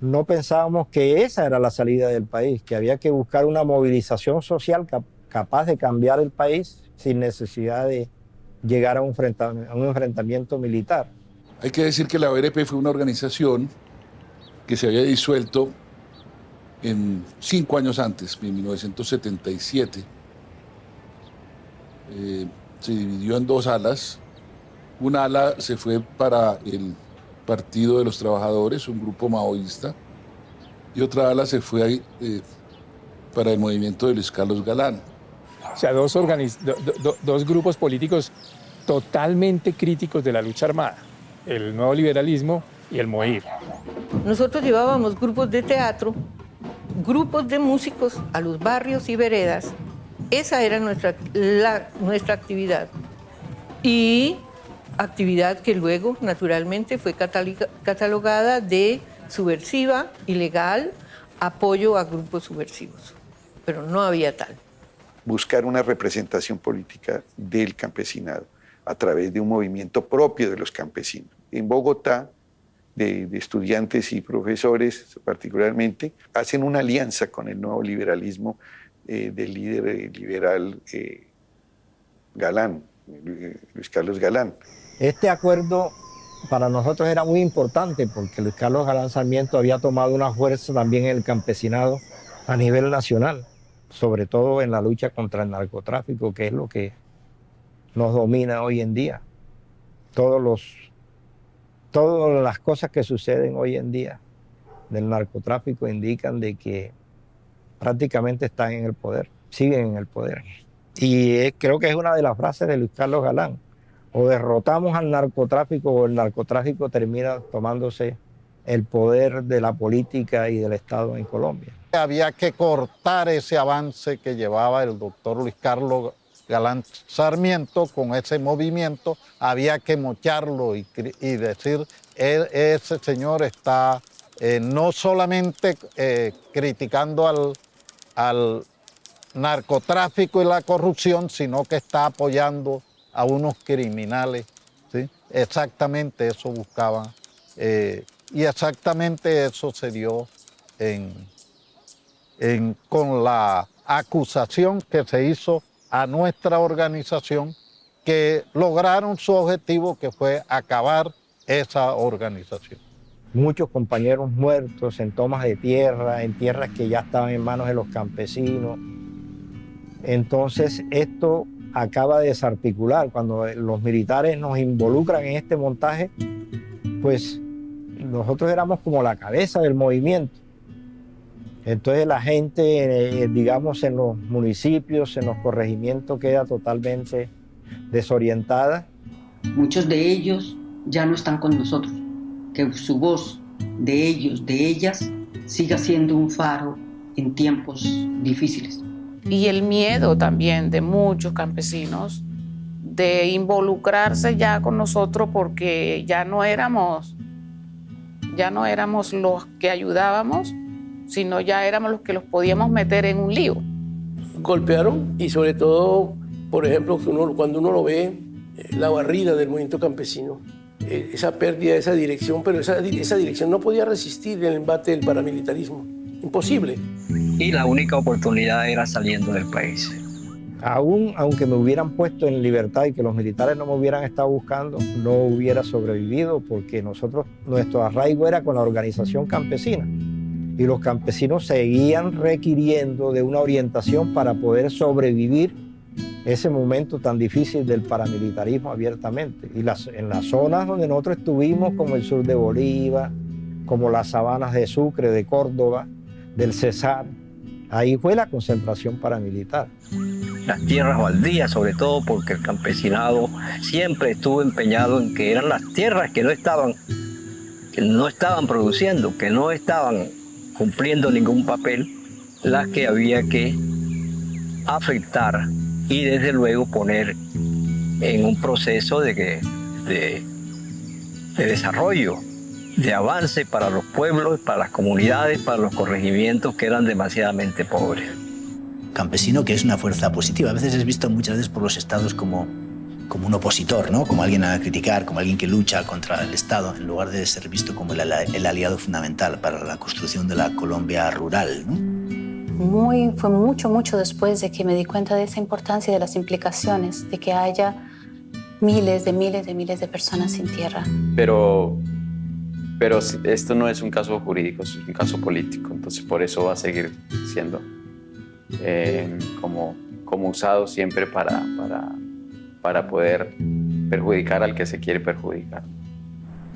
no pensábamos que esa era la salida del país, que había que buscar una movilización social capaz de cambiar el país sin necesidad de llegar a un enfrentamiento militar. Hay que decir que la ORP fue una organización que se había disuelto 5 años antes, en 1977. Se dividió en 2 alas. Una ala se fue para el Partido de los Trabajadores, un grupo maoísta, y otra ala se fue para el movimiento de Luis Carlos Galán. O sea, dos grupos políticos totalmente críticos de la lucha armada, el nuevo liberalismo y el MOIR. Nosotros llevábamos grupos de teatro, grupos de músicos a los barrios y veredas. Esa era nuestra actividad. Y actividad que luego, naturalmente, fue catalogada de subversiva, ilegal, apoyo a grupos subversivos. Pero no había tal. Buscar una representación política del campesinado a través de un movimiento propio de los campesinos. En Bogotá, de estudiantes y profesores particularmente, hacen una alianza con el nuevo liberalismo del líder liberal Galán, Luis Carlos Galán. Este acuerdo para nosotros era muy importante porque Luis Carlos Galán Sarmiento había tomado una fuerza también en el campesinado a nivel nacional, sobre todo en la lucha contra el narcotráfico, que es lo que nos domina hoy en día. Todas las cosas que suceden hoy en día del narcotráfico indican de que prácticamente están en el poder, siguen en el poder. Y creo que es una de las frases de Luis Carlos Galán: o derrotamos al narcotráfico o el narcotráfico termina tomándose el poder de la política y del Estado en Colombia. Había que cortar ese avance que llevaba el doctor Luis Carlos Galán Sarmiento con ese movimiento, había que mocharlo y decir, ese señor está no solamente criticando al narcotráfico y la corrupción, sino que está apoyando a unos criminales, ¿sí? Exactamente eso buscaban y exactamente eso se dio con la acusación que se hizo a nuestra organización, que lograron su objetivo, que fue acabar esa organización. Muchos compañeros muertos en tomas de tierra, en tierras que ya estaban en manos de los campesinos. Entonces esto acaba de desarticular. Cuando los militares nos involucran en este montaje, pues nosotros éramos como la cabeza del movimiento. Entonces la gente, digamos, en los municipios, en los corregimientos, queda totalmente desorientada. Muchos de ellos ya no están con nosotros. Que su voz de ellos, de ellas, siga siendo un faro en tiempos difíciles. Y el miedo también de muchos campesinos de involucrarse ya con nosotros porque ya no éramos los que ayudábamos, sino ya éramos los que los podíamos meter en un lío. Golpearon y sobre todo, por ejemplo, cuando uno lo ve, la barrida del movimiento campesino, esa pérdida de esa dirección, pero esa dirección no podía resistir el embate del paramilitarismo, imposible. Y la única oportunidad era saliendo del país. Aunque me hubieran puesto en libertad y que los militares no me hubieran estado buscando, no hubiera sobrevivido porque nuestro arraigo era con la organización campesina. Y los campesinos seguían requiriendo de una orientación para poder sobrevivir ese momento tan difícil del paramilitarismo abiertamente. Y en las zonas donde nosotros estuvimos, como el sur de Bolívar, como las sabanas de Sucre, de Córdoba, del Cesar, Ahí fue la concentración paramilitar. Las tierras baldías, sobre todo porque el campesinado siempre estuvo empeñado en que eran las tierras que no estaban produciendo, que no estaban cumpliendo ningún papel, las que había que afectar y desde luego poner en un proceso de desarrollo, de avance para los pueblos, para las comunidades, para los corregimientos que eran demasiadamente pobres. Campesino, que es una fuerza positiva. A veces es visto muchas veces por los estados como un opositor, ¿no? Como alguien a criticar, como alguien que lucha contra el Estado, en lugar de ser visto como el aliado fundamental para la construcción de la Colombia rural, ¿no? Fue mucho después de que me di cuenta de esa importancia y de las implicaciones de que haya miles de personas sin tierra. Pero esto no es un caso jurídico, es un caso político, entonces por eso va a seguir siendo como usado siempre para poder perjudicar al que se quiere perjudicar.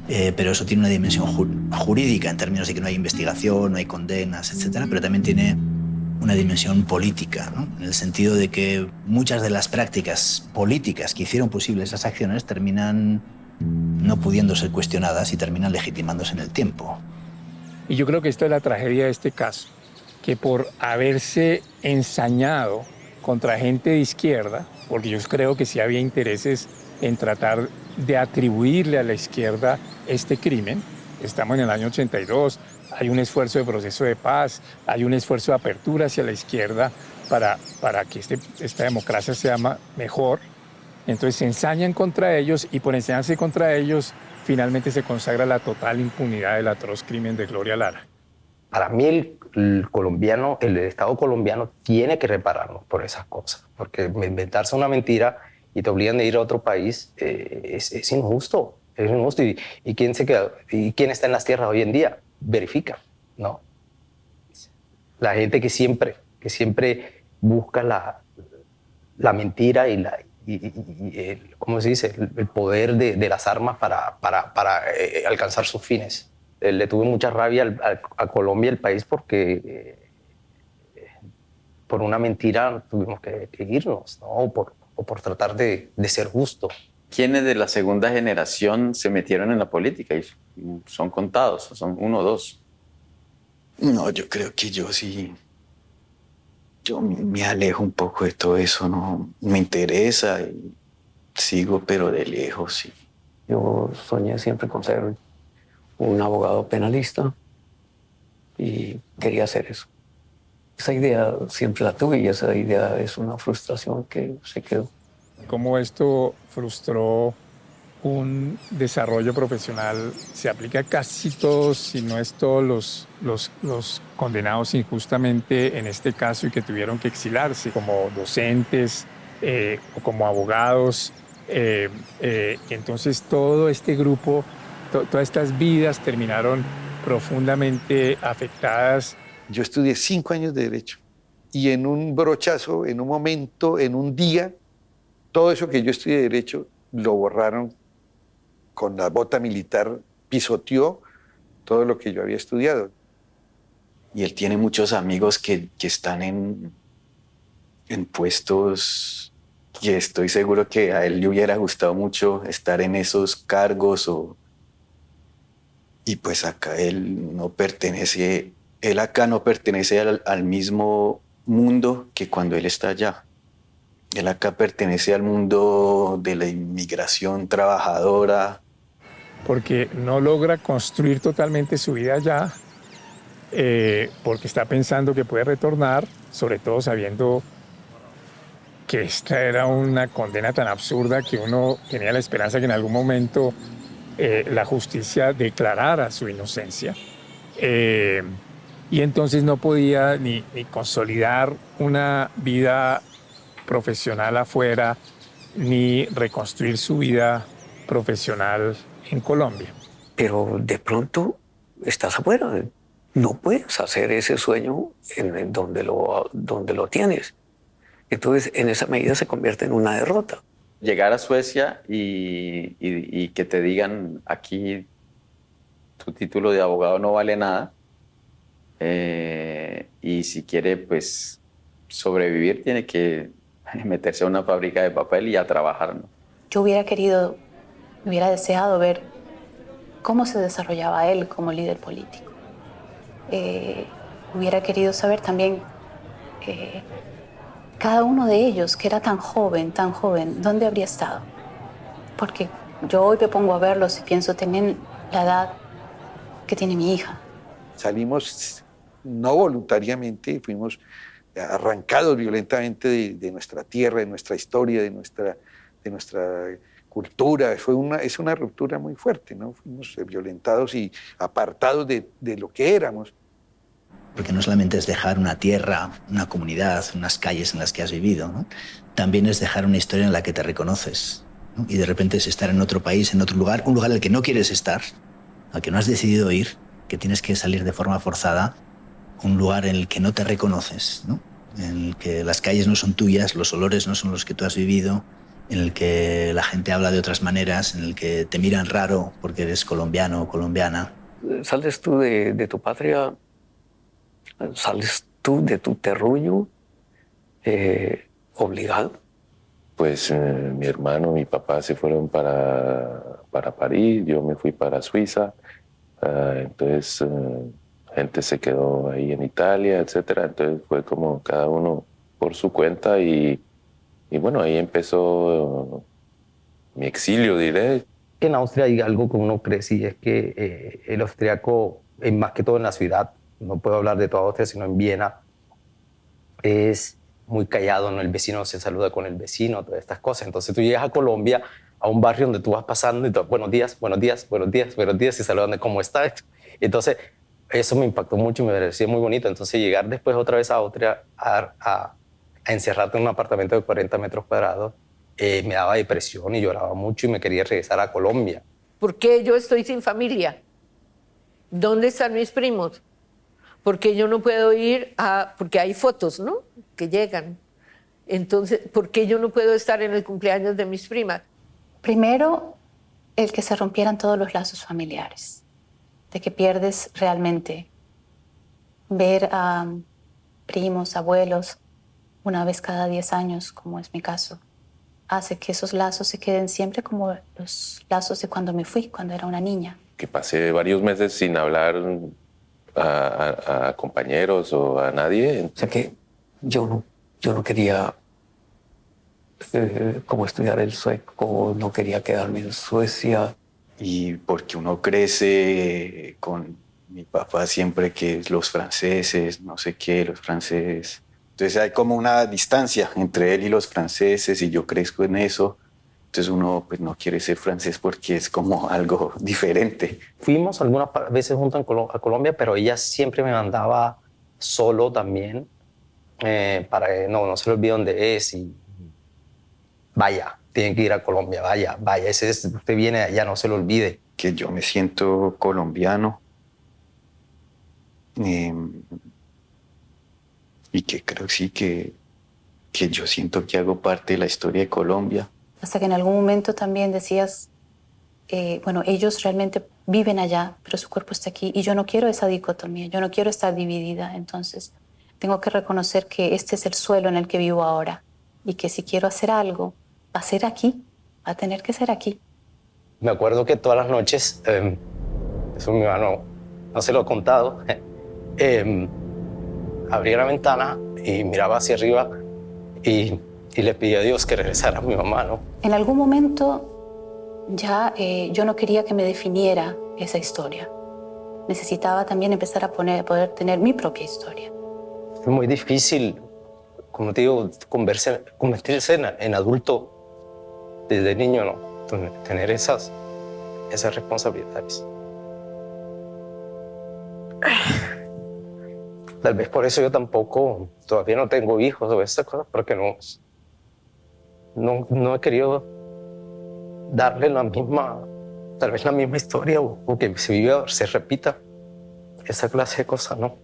Pero eso tiene una dimensión jurídica en términos de que no hay investigación, no hay condenas, etc. Pero también tiene una dimensión política, ¿no? En el sentido de que muchas de las prácticas políticas que hicieron posibles esas acciones terminan no pudiendo ser cuestionadas y terminan legitimándose en el tiempo. Y yo creo que esto es la tragedia de este caso, que por haberse ensañado contra gente de izquierda, porque yo creo que sí había intereses en tratar de atribuirle a la izquierda este crimen. Estamos en el año 82, hay un esfuerzo de proceso de paz, hay un esfuerzo de apertura hacia la izquierda para que esta democracia sea mejor. Entonces se ensañan contra ellos y por ensañarse contra ellos finalmente se consagra la total impunidad del atroz crimen de Gloria Lara. Para mí el Estado colombiano tiene que repararnos por esas cosas, porque inventarse una mentira y te obligan a ir a otro país es injusto. Es injusto. ¿Y quién se queda? ¿Y quién está en las tierras hoy en día? Verifica, ¿no? La gente que siempre busca la mentira ¿cómo se dice? El poder de las armas para alcanzar sus fines. Le tuve mucha rabia a Colombia, el país, porque por una mentira tuvimos que irnos, ¿no? O por tratar de ser justo. ¿Quiénes de la segunda generación se metieron en la política? Y son contados, son 1 o 2. No, yo creo que yo sí. Yo me alejo un poco de todo eso, no me interesa y sigo, pero de lejos, sí. Yo soñé siempre con ser un abogado penalista y quería hacer eso. Esa idea siempre la tuve y esa idea es una frustración que se quedó. Cómo esto frustró un desarrollo profesional se aplica a casi todos, si no es todos los condenados injustamente en este caso y que tuvieron que exilarse como docentes o como abogados. Y entonces todo este grupo, todas estas vidas terminaron profundamente afectadas. Yo estudié 5 años de Derecho y en un brochazo, en un momento, en un día, todo eso que yo estudié de Derecho lo borraron con la bota militar, pisoteó todo lo que yo había estudiado. Y él tiene muchos amigos que están en puestos que estoy seguro que a él le hubiera gustado mucho estar en esos cargos. Y pues acá él no pertenece al mismo mundo que cuando él está allá. Él acá pertenece al mundo de la inmigración trabajadora. Porque no logra construir totalmente su vida allá, porque está pensando que puede retornar, sobre todo sabiendo que esta era una condena tan absurda que uno tenía la esperanza que en algún momento la justicia declarara su inocencia. Y entonces no podía ni consolidar una vida profesional afuera, ni reconstruir su vida profesional en Colombia. Pero de pronto estás afuera, no puedes hacer ese sueño en donde lo tienes. Entonces, en esa medida se convierte en una derrota. Llegar a Suecia y que te digan aquí tu título de abogado no vale nada y y si quiere pues sobrevivir tiene que meterse a una fábrica de papel y a trabajar, ¿no? Yo hubiera deseado ver cómo se desarrollaba él como líder político. Hubiera querido saber también cada uno de ellos, que era tan joven, ¿dónde habría estado? Porque yo hoy me pongo a verlos y pienso, tienen la edad que tiene mi hija. Salimos no voluntariamente, fuimos arrancados violentamente de nuestra tierra, de nuestra historia, de nuestra cultura. Es una ruptura muy fuerte, ¿no? Fuimos violentados y apartados de lo que éramos. Porque no solamente es dejar una tierra, una comunidad, unas calles en las que has vivido, ¿no? También es dejar una historia en la que te reconoces, ¿no? Y de repente es estar en otro país, en otro lugar, un lugar al que no quieres estar, al que no has decidido ir, que tienes que salir de forma forzada, un lugar en el que no te reconoces, ¿no? En el que las calles no son tuyas, los olores no son los que tú has vivido, en el que la gente habla de otras maneras, en el que te miran raro porque eres colombiano o colombiana. Sales tú de tu patria, sales tú de tu terruño obligado. Pues mi hermano, mi papá se fueron para París, yo me fui para Suiza, entonces gente se quedó ahí en Italia, etcétera. Entonces fue como cada uno por su cuenta y bueno, ahí empezó mi exilio, diré. En Austria hay algo que uno crece y es que el austriaco, más que todo en la ciudad, no puedo hablar de toda Austria, sino en Viena, es muy callado, ¿no? El vecino se saluda con el vecino, todas estas cosas. Entonces tú llegas a Colombia, a un barrio donde tú vas pasando y tú, buenos días, buenos días, buenos días, buenos días, y saludan de cómo está esto. Entonces eso me impactó mucho y me pareció muy bonito. Entonces llegar después otra vez a Austria a encerrarte en un apartamento de 40 metros cuadrados, me daba depresión y lloraba mucho y me quería regresar a Colombia. ¿Por qué yo estoy sin familia? ¿Dónde están mis primos? ¿Por qué yo no puedo ir porque hay fotos, ¿no? Que llegan. Entonces, ¿por qué yo no puedo estar en el cumpleaños de mis primas? Primero, el que se rompieran todos los lazos familiares, de que pierdes realmente ver a primos, abuelos, una vez cada 10 años, como es mi caso, hace que esos lazos se queden siempre como los lazos de cuando me fui, cuando era una niña. Que pasé varios meses sin hablar a compañeros o a nadie. O sea que yo no quería como estudiar el sueco, no quería quedarme en Suecia. Y porque uno crece con mi papá siempre que los franceses, no sé qué, los franceses. Entonces hay como una distancia entre él y los franceses y yo crezco en eso. Entonces uno pues no quiere ser francés porque es como algo diferente. Fuimos algunas veces juntos a Colombia, pero ella siempre me mandaba solo también para que no se le olvide dónde es y vaya, tienen que ir a Colombia, vaya, usted viene de allá, no se lo olvide. Que yo me siento colombiano y que creo sí que yo siento que hago parte de la historia de Colombia. Hasta que en algún momento también decías, bueno, ellos realmente viven allá, pero su cuerpo está aquí y yo no quiero esa dicotomía, yo no quiero estar dividida, entonces tengo que reconocer que este es el suelo en el que vivo ahora y que si quiero hacer algo, va a ser aquí, va a tener que ser aquí. Me acuerdo que todas las noches, eso mi hermano no se lo he contado, abría la ventana y miraba hacia arriba y le pedí a Dios que regresara a mi mamá, ¿no? En algún momento ya yo no quería que me definiera esa historia. Necesitaba también empezar a poder tener mi propia historia. Fue muy difícil, como te digo, convertirse en adulto desde niño, ¿no? Tener esas responsabilidades. Tal vez por eso yo tampoco, todavía no tengo hijos o estas cosas, porque no he querido darle tal vez la misma historia o que se repita esa clase de cosas, ¿no?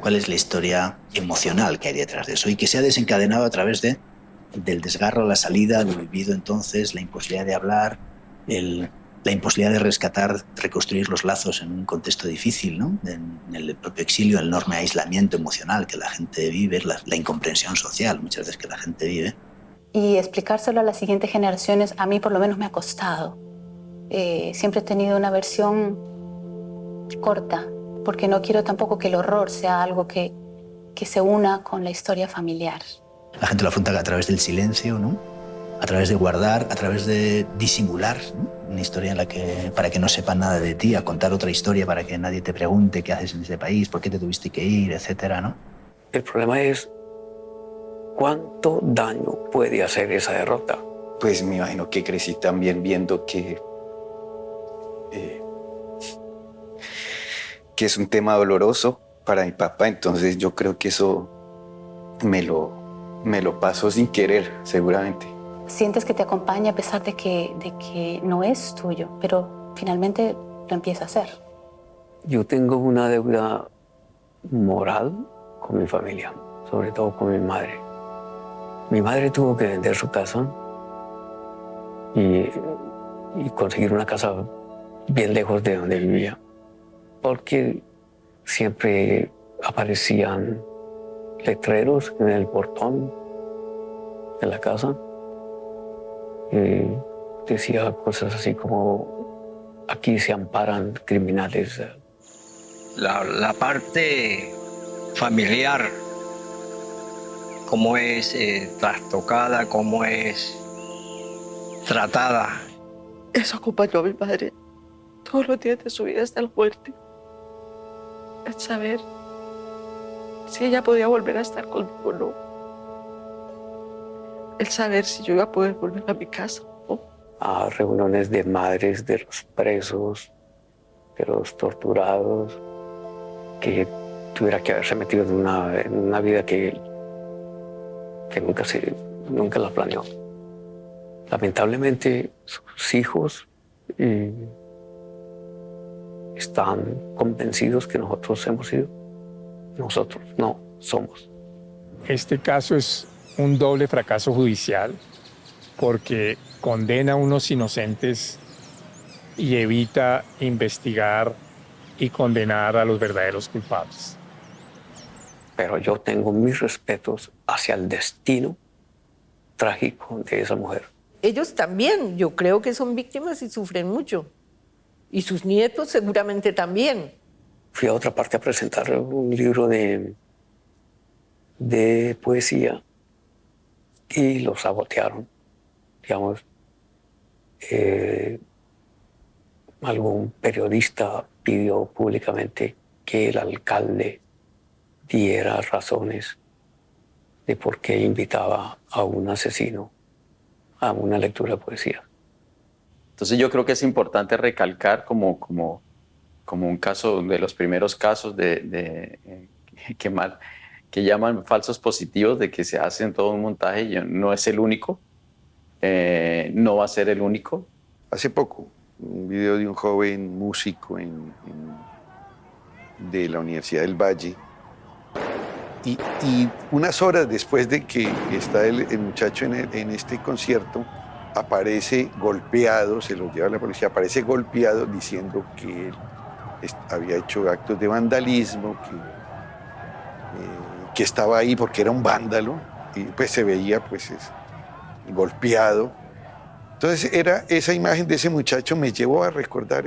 ¿Cuál es la historia emocional que hay detrás de eso y que se ha desencadenado a través del desgarro, la salida, lo vivido entonces, la imposibilidad de hablar, el la imposibilidad de rescatar, reconstruir los lazos en un contexto difícil, ¿no? En el propio exilio, el enorme aislamiento emocional que la gente vive, la incomprensión social muchas veces que la gente vive. Y explicárselo a las siguientes generaciones, a mí por lo menos me ha costado. Siempre he tenido una versión corta, porque no quiero tampoco que el horror sea algo que se una con la historia familiar. La gente lo afronta a través del silencio, ¿no? A través de guardar, a través de disimular, ¿no? Una historia en la que, para que no sepan nada de ti, a contar otra historia para que nadie te pregunte qué haces en ese país, por qué te tuviste que ir, etcétera, ¿no? El problema es cuánto daño puede hacer esa derrota. Pues me imagino que crecí también viendo que es un tema doloroso para mi papá, entonces yo creo que eso me lo paso sin querer, seguramente. Sientes que te acompaña a pesar de que no es tuyo, pero finalmente lo empieza a ser. Yo tengo una deuda moral con mi familia, sobre todo con mi madre. Mi madre tuvo que vender su casa y conseguir una casa bien lejos de donde vivía, porque siempre aparecían letreros en el portón de la casa. Decía cosas así como: aquí se amparan criminales. La parte familiar, cómo es trastocada, cómo es tratada. Eso acompañó a mi madre todos los días de su vida hasta la muerte. El saber si ella podía volver a estar conmigo o no. El saber si yo iba a poder volver a mi casa o no. A reuniones de madres de los presos, de los torturados, que tuviera que haberse metido en una vida que nunca la planeó. Lamentablemente, sus hijos están convencidos que nosotros hemos sido. Nosotros no somos. Este caso es un doble fracaso judicial porque condena a unos inocentes y evita investigar y condenar a los verdaderos culpables. Pero yo tengo mis respetos hacia el destino trágico de esa mujer. Ellos también, yo creo que son víctimas y sufren mucho. Y sus nietos seguramente también. Fui a otra parte a presentar un libro de poesía y lo sabotearon. Digamos, algún periodista pidió públicamente que el alcalde diera razones de por qué invitaba a un asesino a una lectura de poesía. Entonces yo creo que es importante recalcar como un caso de los primeros casos que llaman falsos positivos, de que se hacen todo un montaje y no es el único, no va a ser el único. Hace poco, un video de un joven músico de la Universidad del Valle, y unas horas después de que está el muchacho en este concierto, aparece golpeado, se lo lleva la policía, aparece golpeado diciendo que él había hecho actos de vandalismo, que estaba ahí porque era un vándalo, y pues se veía pues golpeado. Entonces esa imagen de ese muchacho me llevó a recordar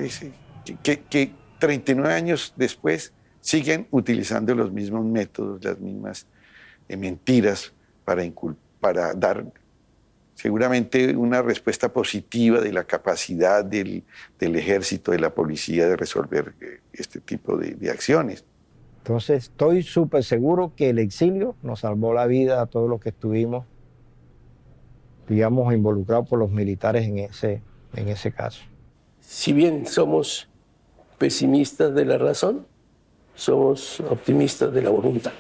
que 39 años después siguen utilizando los mismos métodos, las mismas mentiras para dar seguramente una respuesta positiva de la capacidad del ejército, de la policía de resolver este tipo de acciones. Entonces estoy súper seguro que el exilio nos salvó la vida a todos los que estuvimos, digamos, involucrados por los militares en ese caso. Si bien somos pesimistas de la razón, somos optimistas de la voluntad.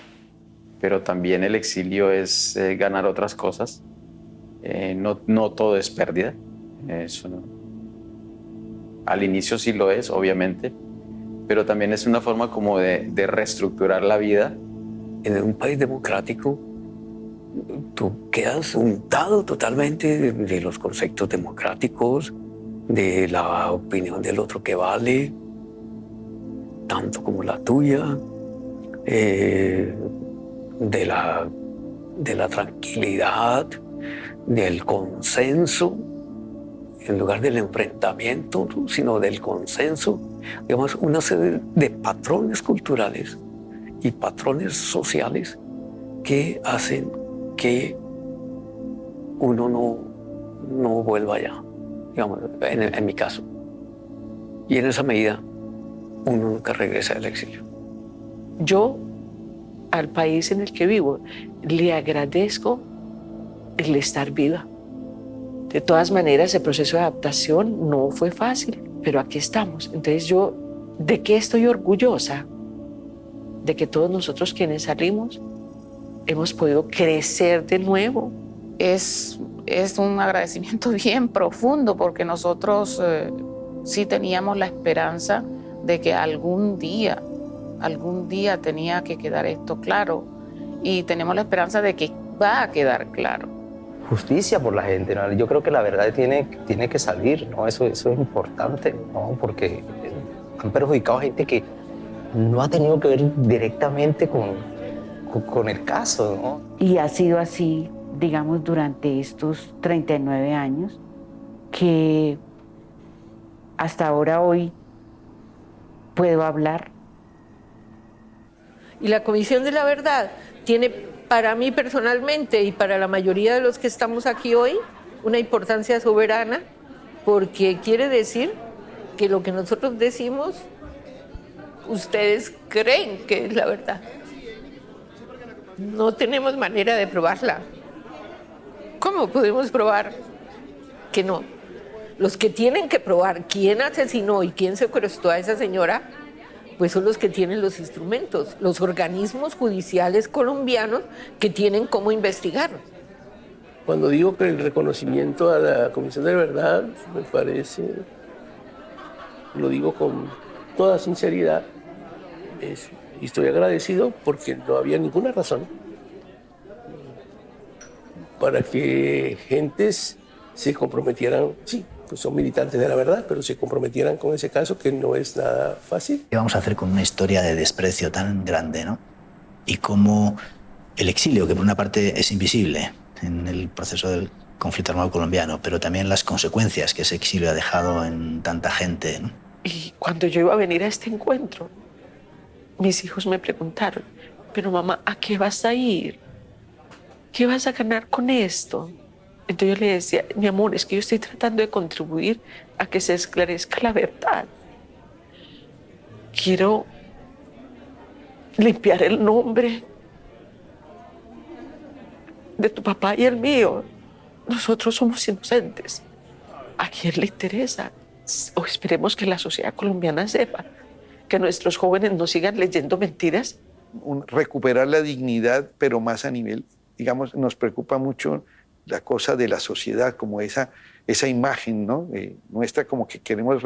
Pero también el exilio es ganar otras cosas. No todo es pérdida. Eso no. Al inicio sí lo es, obviamente, pero también es una forma como de reestructurar la vida. En un país democrático, tú quedas untado totalmente de los conceptos democráticos de la opinión del otro que vale tanto como la tuya, de la tranquilidad, del consenso, en lugar del enfrentamiento, sino del consenso. Digamos, una serie de patrones culturales y patrones sociales que hacen que uno no vuelva allá, digamos, en mi caso. Y en esa medida, uno nunca regresa del exilio. Yo, al país en el que vivo, le agradezco el estar viva. De todas maneras, el proceso de adaptación no fue fácil, pero aquí estamos. Entonces yo, ¿de qué estoy orgullosa? De que todos nosotros quienes salimos hemos podido crecer de nuevo. Es un agradecimiento bien profundo porque nosotros sí teníamos la esperanza de que algún día tenía que quedar esto claro y tenemos la esperanza de que va a quedar claro. Justicia por la gente, ¿no? Yo creo que la verdad tiene que salir, ¿no? Eso es importante, ¿no? Porque han perjudicado a gente que no ha tenido que ver directamente con el caso, ¿no? Y ha sido así, digamos, durante estos 39 años, que hasta ahora hoy puedo hablar. Y la Comisión de la Verdad tiene, para mí personalmente y para la mayoría de los que estamos aquí hoy, una importancia soberana, porque quiere decir que lo que nosotros decimos, ustedes creen que es la verdad. No tenemos manera de probarla. ¿Cómo podemos probar que no? Los que tienen que probar quién asesinó y quién secuestró a esa señora, pues son los que tienen los instrumentos, los organismos judiciales colombianos que tienen cómo investigar. Cuando digo que el reconocimiento a la Comisión de Verdad, me parece, lo digo con toda sinceridad, y estoy agradecido porque no había ninguna razón para que gentes se comprometieran, sí, pues son militantes de la verdad, pero se comprometieran con ese caso que no es nada fácil. ¿Qué vamos a hacer con una historia de desprecio tan grande, ¿no? Y cómo el exilio, que por una parte es invisible en el proceso del conflicto armado colombiano, pero también las consecuencias que ese exilio ha dejado en tanta gente, ¿no? Y cuando yo iba a venir a este encuentro, mis hijos me preguntaron, pero mamá, ¿a qué vas a ir? ¿Qué vas a ganar con esto? Entonces yo le decía, mi amor, es que yo estoy tratando de contribuir a que se esclarezca la verdad. Quiero limpiar el nombre de tu papá y el mío. Nosotros somos inocentes. ¿A quién le interesa? O esperemos que la sociedad colombiana sepa que nuestros jóvenes no sigan leyendo mentiras. Recuperar la dignidad, pero más a nivel, digamos, nos preocupa mucho la cosa de la sociedad, como esa imagen, ¿no? Nuestra, como que queremos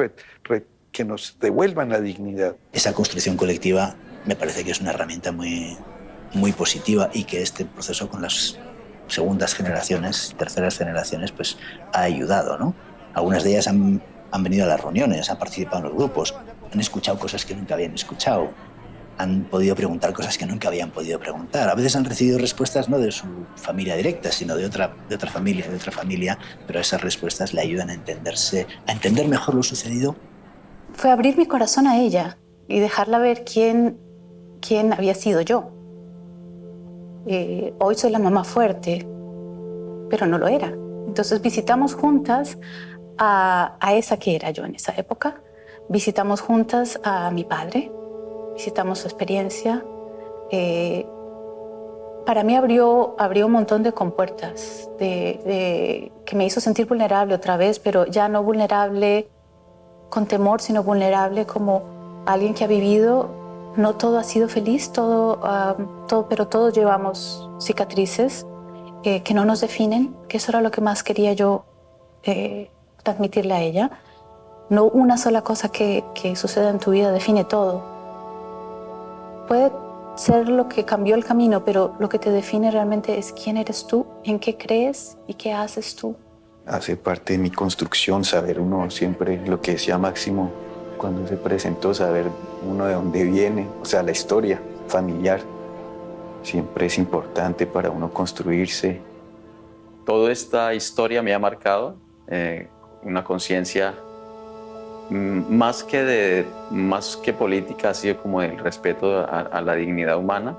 que nos devuelvan la dignidad. Esa construcción colectiva me parece que es una herramienta muy, muy positiva y que este proceso con las segundas generaciones, terceras generaciones, pues ha ayudado, ¿no? Algunas de ellas han venido a las reuniones, han participado en los grupos, han escuchado cosas que nunca habían escuchado, han podido preguntar cosas que nunca habían podido preguntar. A veces han recibido respuestas no de su familia directa, sino de otra familia, pero esas respuestas le ayudan a entender mejor lo sucedido. Fue abrir mi corazón a ella y dejarla ver quién había sido yo. Hoy soy la mamá fuerte, pero no lo era. Entonces visitamos juntas a esa que era yo en esa época. Visitamos juntas a mi padre, visitamos su experiencia. Para mí abrió un montón de compuertas que me hizo sentir vulnerable otra vez, pero ya no vulnerable con temor, sino vulnerable como alguien que ha vivido. No todo ha sido feliz, pero todos llevamos cicatrices que no nos definen, que eso era lo que más quería yo transmitirle a ella. No una sola cosa que suceda en tu vida define todo. Puede ser lo que cambió el camino, pero lo que te define realmente es quién eres tú, en qué crees y qué haces tú. hace parte de mi construcción, saber uno siempre, lo que decía Máximo cuando se presentó, saber uno de dónde viene, o sea, la historia familiar siempre es importante para uno construirse. Toda esta historia me ha marcado una conciencia más que política, ha sido como el respeto a la dignidad humana,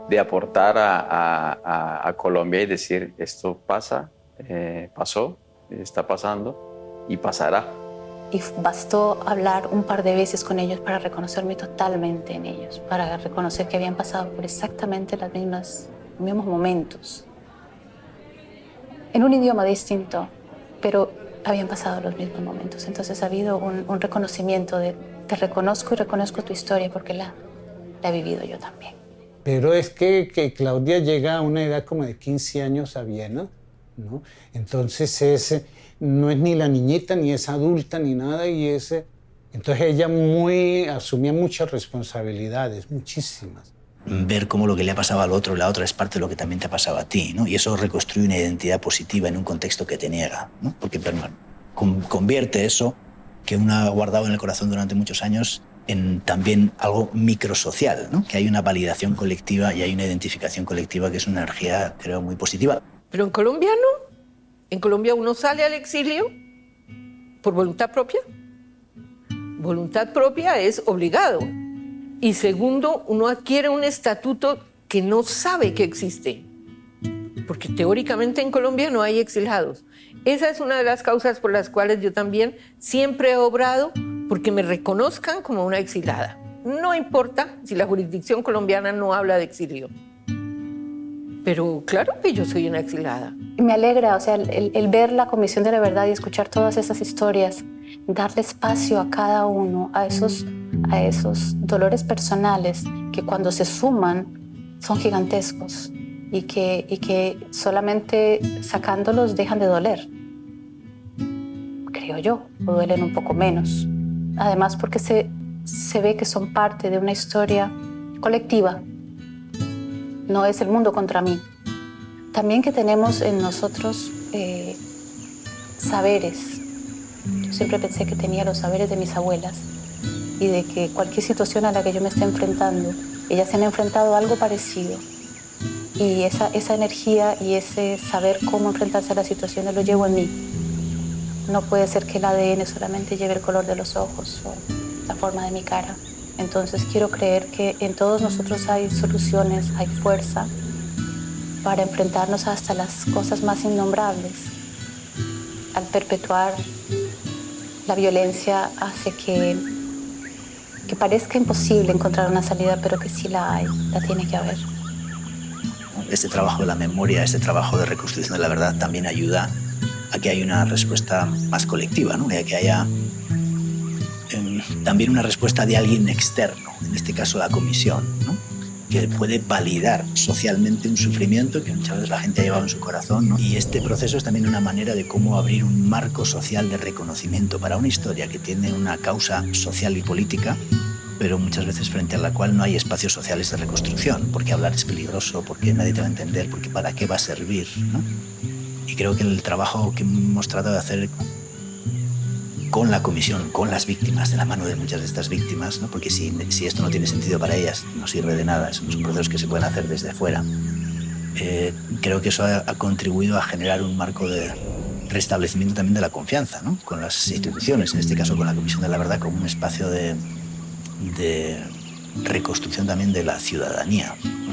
de aportar a Colombia y decir esto pasa, pasó, está pasando y pasará. Y bastó hablar un par de veces con ellos para reconocerme totalmente en ellos, para reconocer que habían pasado por exactamente los mismos momentos. En un idioma distinto, pero habían pasado los mismos momentos. Entonces ha habido un reconocimiento de te reconozco y reconozco tu historia porque la he vivido yo también. Pero es que Claudia llega a una edad como de 15 años a Viena, ¿no? Entonces no es ni la niñita, ni es adulta, ni nada, entonces ella asumía muchas responsabilidades, muchísimas. Ver cómo lo que le ha pasado al otro, la otra es parte de lo que también te ha pasado a ti, ¿no? Y eso reconstruye una identidad positiva en un contexto que te niega, ¿no? Porque convierte eso que uno ha guardado en el corazón durante muchos años en también algo microsocial, ¿no? Que hay una validación colectiva y hay una identificación colectiva que es una energía, creo, muy positiva. Pero en Colombia no. En Colombia uno sale al exilio por voluntad propia. Voluntad propia es obligado. Y segundo, uno adquiere un estatuto que no sabe que existe. Porque teóricamente en Colombia no hay exiliados. Esa es una de las causas por las cuales yo también siempre he obrado porque me reconozcan como una exiliada. No importa si la jurisdicción colombiana no habla de exilio. Pero claro que yo soy una exiliada. Me alegra, o sea, el ver la Comisión de la Verdad y escuchar todas esas historias, darle espacio a cada uno, a esos dolores personales que cuando se suman son gigantescos y que solamente sacándolos dejan de doler. Creo yo, o duelen un poco menos. Además porque se ve que son parte de una historia colectiva. No es el mundo contra mí. También que tenemos en nosotros saberes. Yo siempre pensé que tenía los saberes de mis abuelas y de que cualquier situación a la que yo me esté enfrentando, ellas se han enfrentado a algo parecido. Y esa energía y ese saber cómo enfrentarse a las situaciones lo llevo en mí. No puede ser que el ADN solamente lleve el color de los ojos o la forma de mi cara. Entonces quiero creer que en todos nosotros hay soluciones, hay fuerza para enfrentarnos hasta las cosas más innombrables. Al perpetuar la violencia hace que parezca imposible encontrar una salida, pero que sí la hay, la tiene que haber. Este trabajo de la memoria, este trabajo de reconstrucción de la verdad también ayuda a que haya una respuesta más colectiva, ¿no? Y a que haya también una respuesta de alguien externo, en este caso la comisión, ¿no? Que puede validar socialmente un sufrimiento que muchas veces la gente ha llevado en su corazón, ¿no? Y este proceso es también una manera de cómo abrir un marco social de reconocimiento para una historia que tiene una causa social y política, pero muchas veces frente a la cual no hay espacios sociales de reconstrucción, porque hablar es peligroso, porque nadie te va a entender, porque para qué va a servir, ¿no? Y creo que el trabajo que hemos tratado de hacer con la comisión, con las víctimas, de la mano de muchas de estas víctimas, ¿no? Porque si esto no tiene sentido para ellas, no sirve de nada, son procesos que se pueden hacer desde fuera. Creo que eso ha contribuido a generar un marco de restablecimiento también de la confianza, ¿no? Con las instituciones, en este caso con la Comisión de la Verdad, como un espacio de reconstrucción también de la ciudadanía, ¿no?